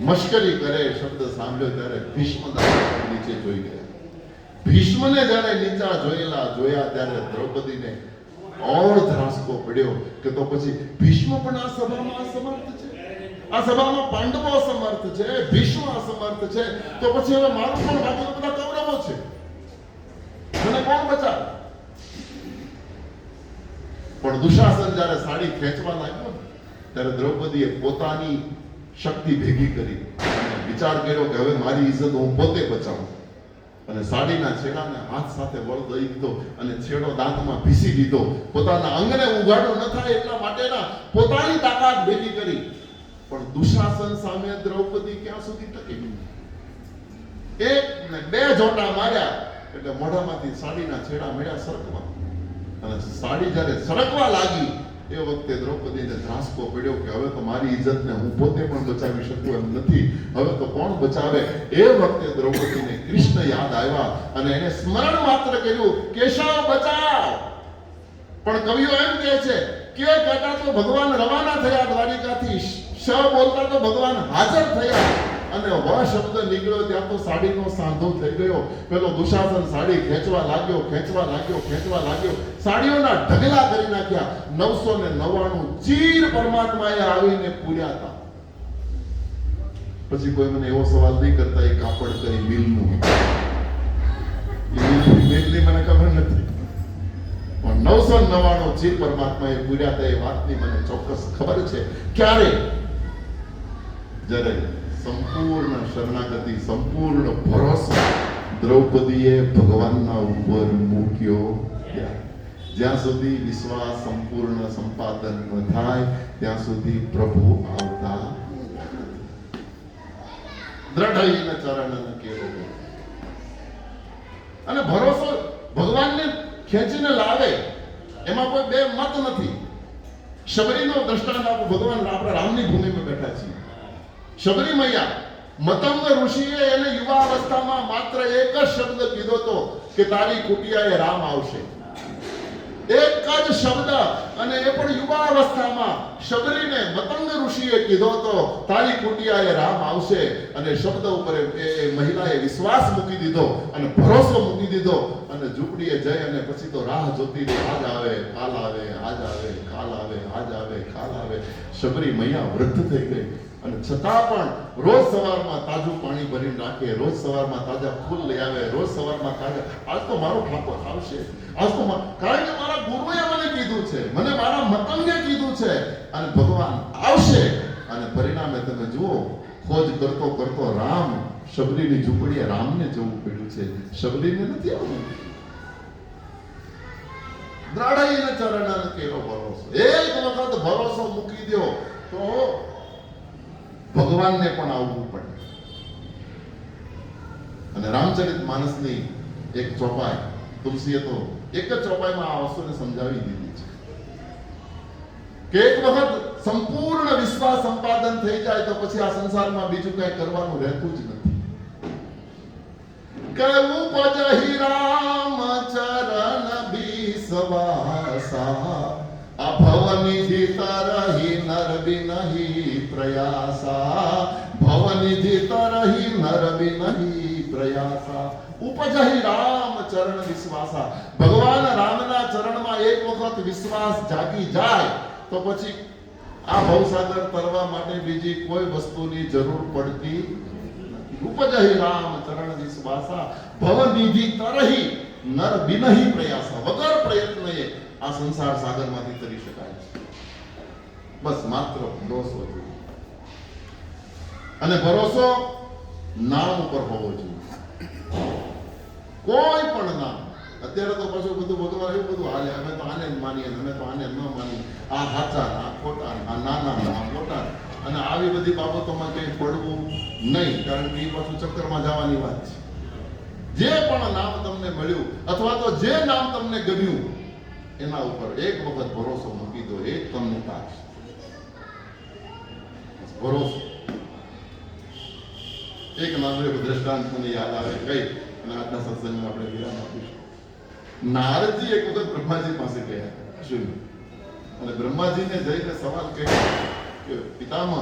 મશ્કરી કરે શબ્દ સાંભળ્યો ત્યારે ભીષ્મ દાદા નીચે જોઈ ગયા. ભીષ્મને જ્યારે નીચા જોયા ત્યારે દ્રૌપદીને ઓર ધ્રાસકો પડ્યો કે તો પછી ભીષ્મ પણ આ સભામાં અસમર્થ છે, આ સભામાં પાંડવો અસમર્થ છે, ભીષ્મ અસમર્થ છે, તો પછી હવે મારું પણ બાકી બધા કૌરવો છે, મને કોણ બચાવે? પણ દુશાસન જ્યારે સાડી ખેંચવા લાગ્યો ત્યારે દ્રૌપદીએ પોતાની શક્તિ ભેગી કરી અને વિચાર કર્યો કે હવે મારી ઇજ્જત હું પોતે બચાવું. અને સાડીના છેડાને હાથ સાથે વળ દઈ દીધો અને છેડો દાંતમાં ભીસી દીધો. પોતાના અંગને ઉગાડો ન થાય એટલા માટેના પોતાની તાકાત ભેગી કરી. પણ દુશાસન સામે દ્રૌપદી ક્યાં સુધી ટકી? એક ને બે જોટા માર્યા એટલે મોઢામાંથી સાડીના છેડા મળ્યા સરકવા. અને સાડી જ્યારે સરકવા લાગી એ વખતે દ્રૌપદીને ધ્રાસકો પડ્યો કે હવે તો મારી ઇજ્જતને હું પોતે પણ બચાવી શકું એમ નથી, હવે તો કોણ બચાવે? એ વખતે દ્રૌપદીને કૃષ્ણ યાદ આવ્યા અને એને સ્મરણ માત્ર કર્યું, કેશવ બચાવ. પણ કવિઓ એમ કહે છે કે કહેતા તો ભગવાન રવાના થયા દ્વારિકાથી, શ બોલતા તો ભગવાન હાજર થયા અને વ શબ્દ નીકળ્યો ત્યાં તો સાડીનો સાંધો થઈ ગયો. પેલો દુશાસન સાડી ખેંચવા લાગ્યો, સાડીઓના ઢગલા કરી નાખ્યા. 999 ચીર પરમાત્માએ આવીને પૂર્યા હતા. પછી કોઈ મને એવો સવાલ નહીં કરતા એ કાપડ કરી મિલનું, મિલની મને ખબર નથી, પણ 999 ચીર પરમાત્માએ પૂર્યા હતા એ વાતની મને ચોક્કસ ખબર છે. ક્યારે? જ્યારે સંપૂર્ણ શરણાગતિ, સંપૂર્ણ ભરોસો દ્રૌપદીએ ભગવાનના ઉપર મૂક્યો. જ્યાં સુધી વિશ્વાસ સંપૂર્ણ સંપાદન ન થાય ત્યાં સુધી પ્રભુ આવતા દ્રઢઈને ચરણ કેવો. અને ભરોસો ભગવાનને ખેંચીને લાવે એમાં કોઈ બે મત નથી. શબરીનો દ્રષ્ટાંત આપો. ભગવાન આપણે રામની ભૂમિમાં બેઠા છીએ. શબરી મૈયા, મતંગ ઋષિએ એને યુવા અવસ્થામાં માત્ર એક જ શબ્દ કીધો તો કે તારી કુટિયાએ રામ આવશે. એક જ શબ્દ, અને એ પણ યુવા અવસ્થામાં શબરીને મતંગ ઋષિએ કીધો તો તારી કુટિયાએ રામ આવશે. અને શબ્દ ઉપર એ મહિલાએ વિશ્વાસ મૂકી દીધો અને ભરોસો મૂકી દીધો અને ઝૂંપડીએ જઈ અને પછી તો રાહ જોતી રહી. આજ આવે, કાલ આવે, આજ આવે, કાલ આવે, આજ આવે, કાલ આવે. શબરી મૈયા વૃદ્ધ થઈ ગઈ અને છતાં પણ રોજ સવારમાં તાજું પાણી ભરીને રાખે, રોજ સવારમાં તાજા ફૂલ લઈ આવે, રોજ સવારમાં તાજા, આજ તો મારો ઠાકોર આવશે, આજ તો કારણ કે મારા ગુરુએ મને કીધું છે, મને મારા મતંગે કીધું છે અને ભગવાન આવશે. અને પરિણામે તમે જુઓ, ખોજ કરતો કરતો રામ શબરીની ઝૂંપડીએ રામને જવું પડ્યું છે, શબરીને નથી આવવું. દ્રાઢાઈને ચરણને કેરો ભરોસો. એક વખત ભરોસો મૂકી દો તો ભગવાનને પણ આવવું પડે. અને રામચરિત માનસની એક ચોપાઈ તુલસીએ તો એક જ ચોપાઈમાં આ વસ્તુને સમજાવી દીધી છે કે એક વખત સંપૂર્ણ વિશ્વાસ સંપાદન થઈ જાય તો પછી આ સંસારમાં બીજું કઈ કરવાનું રહેતું જ નથી. કે ઉપજહી રામ ચરણ વિશ્વાસા, ભવનિધિ તરહી નર બિનહી પ્રયાસા, ભવનિધિ તરહી નર બિનહી પ્રયાસા. ઉપજહી રામ ચરણ વિશ્વાસા. ભગવાન રામના ચરણમાં એક વખત વિશ્વાસ જાગી જાય તો પછી આ ભવસાગર તરવા માટે બીજી કોઈ વસ્તુની જરૂર પડતી નથી. રૂપજહિ રામ ચરણ વિશ્વાસા ભવ નિધિ તરહી નર બિનહી પ્રયાસા. વગર પ્રયત્ન એ આ સંસાર સાગરમાંથી તરી શકાય છે. બસ માત્ર ભરોસો જોઈએ, અને ભરોસો નામ ઉપર હોવો જોઈએ. કોઈ પણ નામ. અત્યારે તો પાછું બધું ભગવાન એવું બધું હાલે, અમે તો આને જ માનીએ, અમે તો આને ન માનીએ, આ સાચા, આ ખોટા, આ નાના, આ મોટા, અને આવી બધી બાબતોમાં કંઈ પડવું નહીં, કારણ કે એ પાછું ચક્કરમાં જવાની વાત છે. જે પણ નામ તમને મળ્યું અથવા તો જે નામ તમને ગમ્યું એના ઉપર એક વખત ભરોસો મૂકી દો, એ જ તમને તાકશે. ભરોસો. એક નાનું દ્રષ્ટાંત મને યાદ આવે કઈ, અને આજના સત્સંગમાં આપણે વિરામ આપીશું. નારદજી એક વખત બ્રહ્માજી પાસે ગયા શું, અને બ્રહ્માજીને જઈને સવાલ કર્યો કે પિતામહ,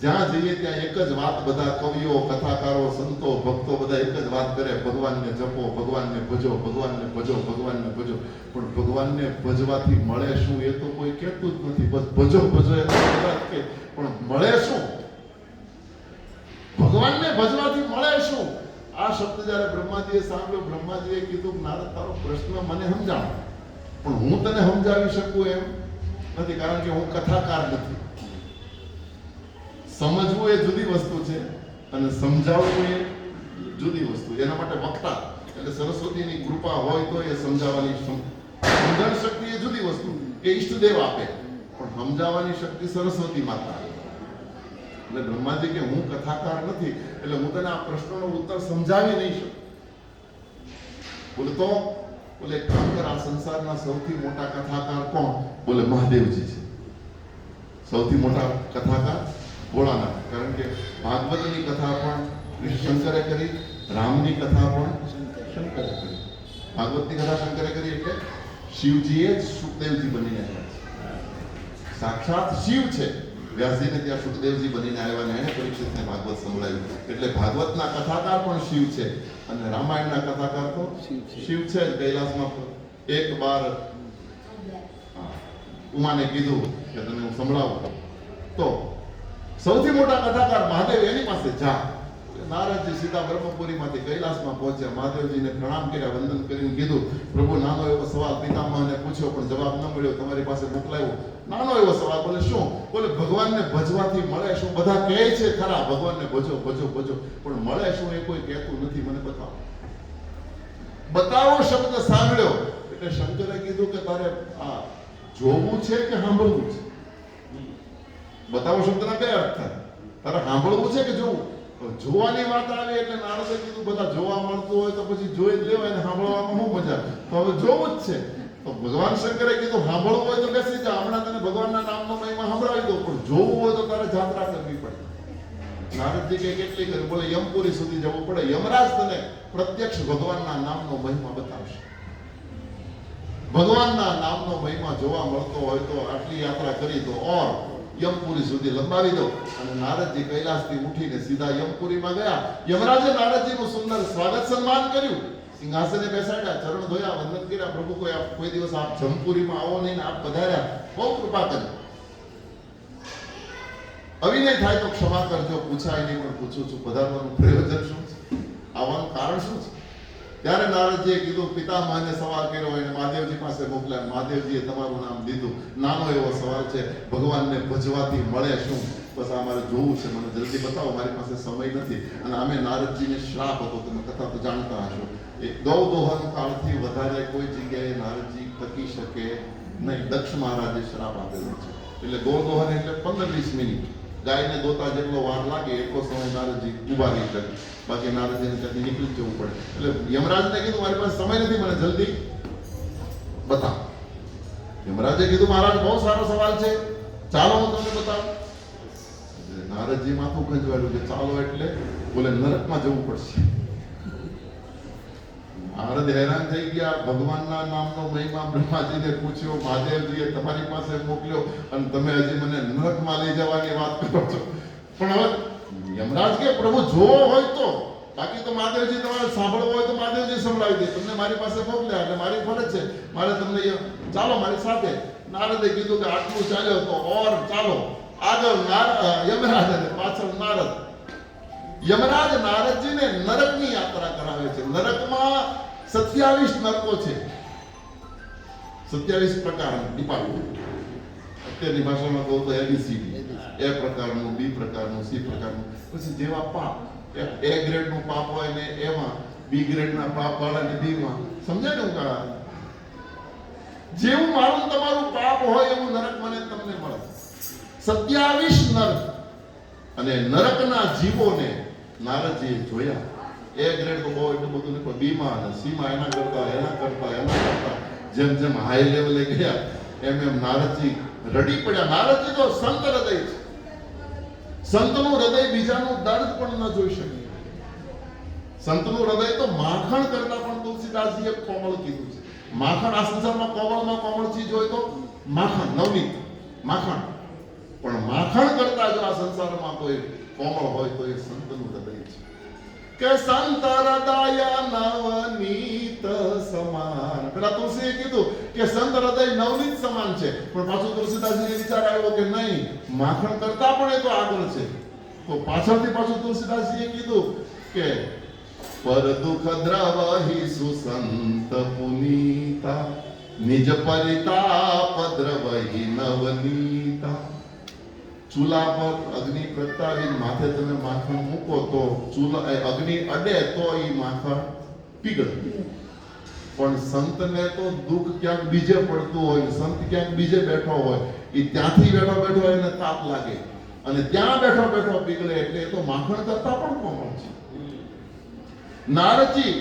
જ્યાં જઈએ ત્યાં એક જ વાત બધા કવિઓ, કથાકારો, સંતો, ભક્તો બધા એક જ વાત કરે, ભગવાનને જપો, ભગવાનને ભજો, ભગવાનને ભજો, ભગવાનને ભજો. પણ ભગવાનને ભજવાથી મળે શું એ તો કોઈ કહેતું જ નથી. બસ ભજો ભજો એ વાત કે, પણ મળે શું? ભગવાનને ભજવાથી મળે શું? આ શબ્દ જ્યારે બ્રહ્માજીએ સાંભળ્યો, બ્રહ્માજીએ કીધું, નારદ, તારો પ્રશ્ન મને સમજાવ, પણ હું તને સમજાવી શકું એમ નથી, કારણ કે હું કથાકાર નથી. સમજવું એ જુદી વસ્તુ છે અને સમજાવવું એ જુદી વસ્તુ. એના માટે વક્તા એટલે સરસ્વતીની કૃપા હોય તો એ સમજાવવાની સમજણ શક્તિ એ જુદી વસ્તુ, એ ઈષ્ટદેવ આપે, પણ સમજાવવાની શક્તિ સરસ્વતી માતા. એટલે બ્રહ્માજી કે હું કથાકાર નથી, એટલે હું તને આ પ્રશ્નનો ઉત્તર સમજાવી નહીં શકું. બોલે તો બોલે કામ કર, આ સંસારના સૌથી મોટા કથાકાર કોણ? બોલે મહાદેવજી છે સૌથી મોટા કથાકાર, ભોળાનાથ. કારણ કે ભાગવતની કથા પણ શંકરે કરી, રામની કથા પણ શંકરે કરી. ભાગવતની કથા શંકરે કરી એટલે શિવજીએ જ સુખદેવજી બનીને આવ્યા છે. સાક્ષાત શિવ છે. વ્યાસજીને ત્યાં સુખદેવજી બનીને આવ્યા અને એને પરીક્ષિતને ભાગવત સંભળાવ્યું. એટલે ભાગવતના કથાકાર પણ શિવ છે, અને રામાયણના કથાકાર તો શિવ છે જ. કૈલાસમાં એક બાર ઉમાને કીધું કે તને હું સંભળાવું, તો સૌથી મોટા કથાકાર મહાદેવ, એની પાસે જા. નારદજી સીધા બ્રહ્મપુરીમાંથી કૈલાસમાં પહોંચ્યા, મહાદેવજીને પ્રણામ કર્યા, વંદન કરીને કીધું, પ્રભુ, નાનો એવો સવાલ પિતામહને પૂછ્યો પણ જવાબ ન મળ્યો, તમારી પાસે મોકલાયો. નાનો એવો સવાલ. બોલે શું? બોલે ભગવાનને ભજવાથી મળે શું? બધા કહે છે ખરા ભગવાનને ભજો ભજો ભજો, પણ મળે શું એ કોઈ કહેતું નથી. મને બતાવો. બતાવો શબ્દ સાંભળ્યો એટલે શંકરે કીધું કે તારે આ જોવું છે કે સાંભળવું છે? બતાવો શબ્દના બે અર્થ થાય. તારે સાંભળવું છે કે જોવું? જોવાની વાત આવી એટલે નારદે કીધું, બધા જોવા મળતું હોય તો પછી જોઈ જ લેવાય ને, સાંભળવામાં શું મજા? તો હવે જોવું જ છે. તો ભગવાન શંકરે કીધું, સાંભળવું હોય તો બેસી જા, હમણાં તને ભગવાનના નામનો મહિમા સંભળાવી દો, પણ જોવું હોય તો તારે જાત્રા કરવી પડે. નારદજી કે કેટલી કરી? બોલે યમપુરી સુધી જવું પડે. યમરાજ તને પ્રત્યક્ષ ભગવાનના નામનો મહિમા બતાવશે. ભગવાનના નામનો મહિમા જોવા મળતો હોય તો આટલી યાત્રા કરી તો ઓર યમપુરી સુધી લંબાવી દો. અને નારદજી કૈલાસથી ઉઠીને સીધા યમપુરીમાં ગયા. યમરાજે નારદજીનું સુંદર સ્વાગત સન્માન કર્યું, સિંહાસને બેસાડ્યા, ચરણ ધોયા, વંદન કર્યા. પ્રભુ, કોઈ દિવસ આપ જમપુરીમાં આવો નહીં ને આપ પધાર્યા, બહુ કૃપા કરી. અવિનય થાય તો ક્ષમા કરજો, પૂછાય નહીં પણ પૂછું છું, પધારવાનું પ્રયોજન શું છે? આવવાનું કારણ શું છે? ત્યારે નારદજીએ કીધું, પિતામહને સવાલ કર્યો એને મહાદેવજી પાસે મોકલ્યા. મહાદેવજીએ તમારું નામ દીધું. નાનો એવો સવાલ છે, ભગવાનને ભજવાથી મળે શું? બસ આ મારે જોવું છે, મને જલ્દી બતાવો, મારી પાસે સમય નથી. અને આમે નારદજીને શ્રાપ હતો, તમે કથા તો જાણતા હશો. એ ગૌ દોહન કાળથી વધારે કોઈ જગ્યાએ નારદજી ટકી શકે નહીં. દક્ષ મહારાજે શ્રાપ આપેલો છે. એટલે ગૌ દોહન એટલે 15-20 મિનિટ, ગાયને દોતા જેટલો વાર લાગે એટલો સમય નારદજી ઉભા રહી શકે. બાકી નારદજીને ત્યાંથી નીકળી જવું પડે. એટલે યમરાજને કીધું, મારી પાસે સમય નથી, મને જલ્દી બતાવ. યમરાજે કીધું, મહારાજ બહુ સારો સવાલ છે, ચાલો હું તમને બતાવું. નારદજી માથું ખંજવાળ્યું કે ચાલો એટલે? બોલે નરકમાં જવું પડશે. નારદ હેરાન થઈ ગયા. ભગવાનના નામનો મહિમા બ્રહ્માજીને પૂછ્યો, મહાદેવજીએ તમારી પાસે મોકલ્યો, અને તમે હજી મને નરકમાં લઈ જવાની વાત કરો છો. પણ હવે યમરાજ કે પ્રભુ જોવો હોય તો, બાકી તો મહાદેવજી તમારે સાંભળવું હોય તો મહાદેવજી સંભળાવી દે. તમને મારી પાસે મોકલ્યા એટલે મારી ફરજ છે, મારે તમને ચાલો મારી સાથે. નારદે કીધું કે આટલું ચાલ્યો તો ઓર ચાલો આગળ યમરાજ અને પાછળ નારદ. યમરાજ નારદજીને નરકની યાત્રા કરાવે છે. નરકમાં 27 નરકો છે, 27 પ્રકારના ડિપાર્ટમેન્ટ. અત્યારની ભાષામાં કહું તો એબીસીડી, એ પ્રકારનું, બી પ્રકારનું, સી પ્રકારનું. પછી જેવા પાપ, એ ગ્રેડનું પાપ હોય ને એમાં, બી ગ્રેડના પાપ વાળાને બીમાં. સમજાય ને હું કહા? જેવું મારું ને તમારું પાપ હોય એવું નરક મને તમને મળે. 27 નરક. અને નરકના જીવોને નારદજીએ જોયા. એ ગ્રેડ તો બહુ એટલું બધું નહીં, પણ બીમાં અને સીમાં એના કરતા જેમ જેમ હાઈ લેવલે ગયા એમ એમ નારદજી રડી પડ્યા. નારદજી તો સંત હૃદય છે. સંતનું હૃદય બીજાનું દર્દ પણ ન જોઈ શકે. સંતનું હૃદય તો માખણ કરતા પણ તુલસીદાસજીએ કોમળ કીધું છે. માખણ આ સંસારમાં કોમળમાં કોમળ ચીજ હોય તો માખણ, નવનીત માખણ. પણ માખણ કરતા જો આ સંસારમાં કોઈ કોમળ હોય તો એ સંતનું હૃદય છે. કે સંત હૃદય નવનીત સમાન. પેલા તુલસીએ કીધું કે સંત હૃદય નવનીત સમાન છે, પણ પાછું તુલસીદાસજીને વિચાર આવ્યો કે નહીં, માખણ કરતા પણ એ તો આગળ છે. તો પાછળથી પાછું તુલસીદાસજીએ કીધું કે પર દુઃખ દ્રવહી સુસંત પુનીતા નિજ પરિતાપ દ્રવહી નવનીતા. ચૂલા પર અગ્નિ પ્રગટાવી માથે તમે માખણ મૂકો તો અગ્નિ અડે તો એ માખણ પીગળે. પણ સંતને તો દુઃખ ક્યાંક બીજે પડતું હોય, સંત ક્યાંક બીજે બેઠો હોય, એ ત્યાંથી બેઠો એને તાપ લાગે અને ત્યાં બેઠો પીગળે. એટલે એ તો માખણ કરતા પણ કોમળ છે. નારદજી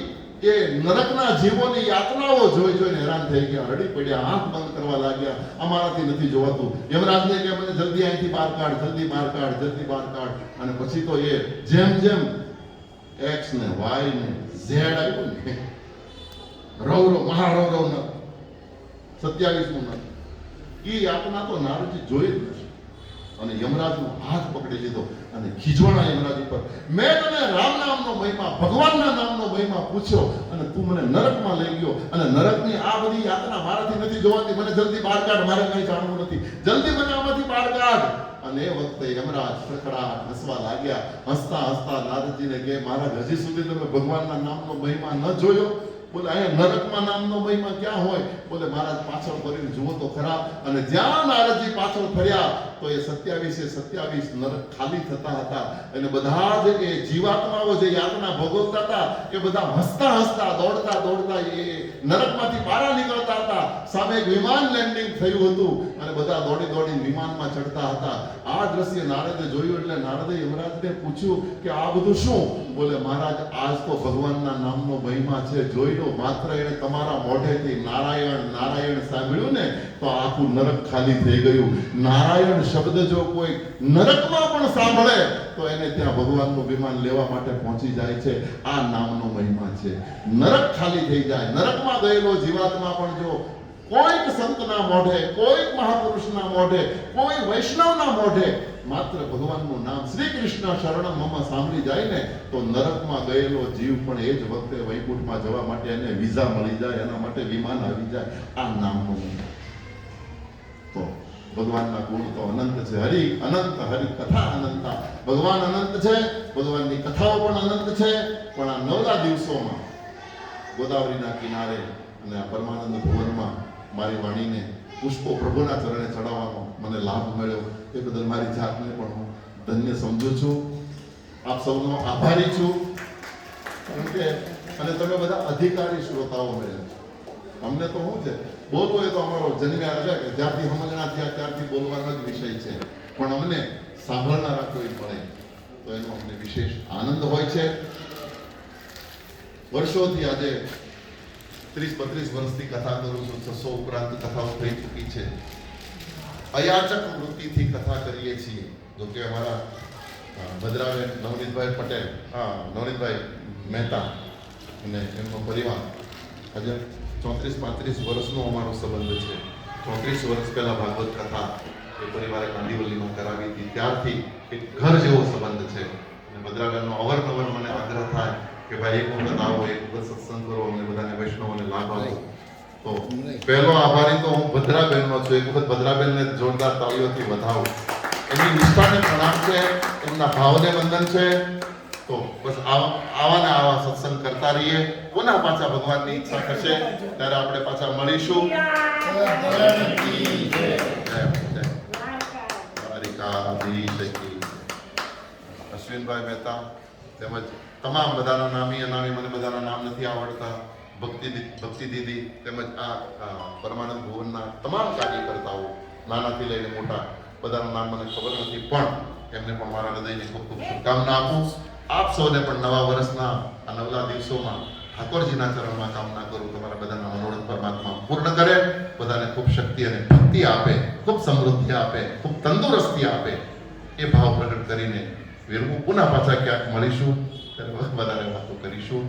એ નરકના જીવોની યાતનાઓ જોઈને હેરાન થઈ ગયા, રડી પડ્યા, આંખ બંધ કરવા લાગ્યા. અમારાથી નથી જોવાતું. યમરાજને કે મને જલ્દી અહીંથી બહાર કાઢ, જલ્દી બહાર કાઢ. અને પછી તો એ જેમ જેમ એક્સ ને વાય ને ઝેડ આવ્યું ને, રૌરવ મહારૌરવ ન 27મું નર, એ યાતના તો નારદજી જોઈ જ નથી. અને યમરાજનો હાથ પકડી લીધો અને ખીજવાણા યમરાજ ઉપર. મેં તને રામ નામનો મહિમા, ભગવાનના નામનો મહિમા પૂછ્યો અને તું મને નરકમાં લઈ ગયો. અને નરકની આ બધી યાતના મારાથી નથી જોવાતી. મને જલ્દી બહાર કાઢ, મારે કંઈ જાણવું નથી. જલ્દી મને આમાંથી બહાર કાઢ. અને એ વખતે યમરાજ ખડખડાટ હસવા લાગ્યા. હસતા નારદજીને કહે, મહારાજ હજી સુધી તમે ભગવાનના નામનો મહિમા ન જોયો? બોલે અહીંયા નરકમાં નામનો મહિમા ક્યાં હોય? બોલે મહારાજ પાછળ ફરીને જુઓ તો ખરા. અને જ્યાં નારદજી પાછળ ફર્યા તો એ 27 નરક ખાલી થતા હતા. અને બધા જ એ જીવાત્માઓ જે યાતના ભોગવતા હતા એ બધા હસતા દોડતા એ નરકમાંથી બહાર નીકળતા હતા. સામે એક વિમાન લેન્ડિંગ થયું હતું અને બધા દોડી વિમાનમાં ચડતા હતા. આ દ્રશ્ય નારદે જોયું એટલે નારદે યમરાજને પૂછ્યું કે આ બધું શું? બોલે મહારાજ આજ તો ભગવાનના નામનો મહિમા છે, જોઈ લો. માત્ર એને તમારા મોઢેથી નારાયણ સાંભળ્યું ને તો આખું નરક ખાલી થઈ ગયું. નારાયણ શબ્દ જો કોઈ નરકમાં પણ સાંભળે તો એને ત્યાં ભગવાનનું વિમાન લેવા માટે પહોંચી જાય છે. આ નામનો મહિમા છે. નરક ખાલી થઈ જાય. નરકમાં ગયેલો જીવાત્મા પણ જો કોઈક સંતના મોઢે, કોઈક મહાપુરુષના મોઢે, કોઈ વૈષ્ણવના મોઢે માત્ર ભગવાનનું નામ શ્રી કૃષ્ણ શરણમ મમ સાંભળી જાય ને તો નરકમાં ગયેલો જીવ પણ એ જ વખતે વૈકુંઠમાં જવા માટે એને વિઝા મળી જાય, એના માટે વિમાન આવી જાય. આ નામનો તો ભગવાનના ગુણ તો અનંત છે. હરિ અનંત, હરિ કથા અનંતા. ભગવાન અનંત છે, ભગવાનની કથાઓ પણ અનંત છે. પણ આ નવલા દિવસોમાં ગોદાવરીના કિનારે અને આ પરમાનંદ ભવનમાં મારી વાણીને પુષ્પો પ્રભુના ચરણે ચડાવવાનો મને લાભ મળ્યો. એ બદલ મારી જાતને પણ હું ધન્ય સમજુ છું. આપ સૌનો આભારી છું. કારણ કે અને તમે બધા અધિકારી શ્રોતાઓ મળ્યા છો. અમને તો શું છે, બોલવો એ તો અમારો જન્મ્યા છે કે જ્યારથી સમજણા થયા ત્યારથી બોલવાનો જ વિષય છે. પણ અમને સાંભળનારા કોઈ મળે તો એનો અમને વિશેષ આનંદ હોય છે. વર્ષોથી આજે 30-32 વર્ષથી કથા કરું છું. 600 ઉપરાંત કથાઓ થઈ ચૂકી છે. અયાચક વૃત્તિથી કથા કરીએ છીએ. જો કે અમારા ભદ્રાબેન નવનીતભાઈ પટેલ, નવનીતભાઈ મહેતા અને એમનો પરિવાર આજે 34-35 વર્ષનો અમારો સંબંધ છે. 34 વર્ષ પહેલા ભાગવત કથા એ પરિવારે કાંદીવલીમાં કરાવી હતી. ત્યારથી એક ઘર જેવો સંબંધ છે. અને ભદ્રાબેનનો અવારનવાર મને આગ્રહ થાય કે ભાઈ એક વખત આવો, એક વખત સત્સંગ કરો, અમને બધાને વૈષ્ણવોને લાભ આપો. તો પહેલો આભારી તો હું ભદ્રાબેનનો છું. એક વખત ભદ્રાબેનને જોરદાર તાળીઓથી વધાવું. એમની નિષ્ઠાને પ્રણામ છે, એમના ભાવને વંદન છે. તો બસ આવા ને આવા સત્સંગ કરતા રહીએ. પુનઃ પાછા ભગવાનની ઈચ્છા થશે ત્યારે આપણે પાછા મળીશું. જય જય દ્વારિકાધીશ કી. અશ્વિનભાઈ મહેતા તેમજ તમામ બધાના નામી અનામી, મને બધાના નામ નથી આવડતા, ભક્તિ દીદી તેમજ આ પરમાનંદ ભુવનના તમામ કાર્યકર્તાઓ, નાનાથી લઈને મોટા, બધાના નામ મને ખબર નથી, પણ એમને પણ મારા હૃદયની ખૂબ ખૂબ શુભકામના આપું. આપ સૌને પણ નવા વર્ષના આ નવલા દિવસોમાં ઠાકોરજીના ચરણમાં કામના કરું, તમારા બધાના મનોરથ પરમાત્મા પૂર્ણ કરે, બધાને ખૂબ શક્તિ અને ભક્તિ આપે, ખૂબ સમૃદ્ધિ આપે, ખૂબ તંદુરસ્તી આપે, એ ભાવ પ્રગટ કરીને વિરમું. પુનઃ પાછા ક્યાંક મળીશું, ત્યારે વધારે વાતો કરીશું.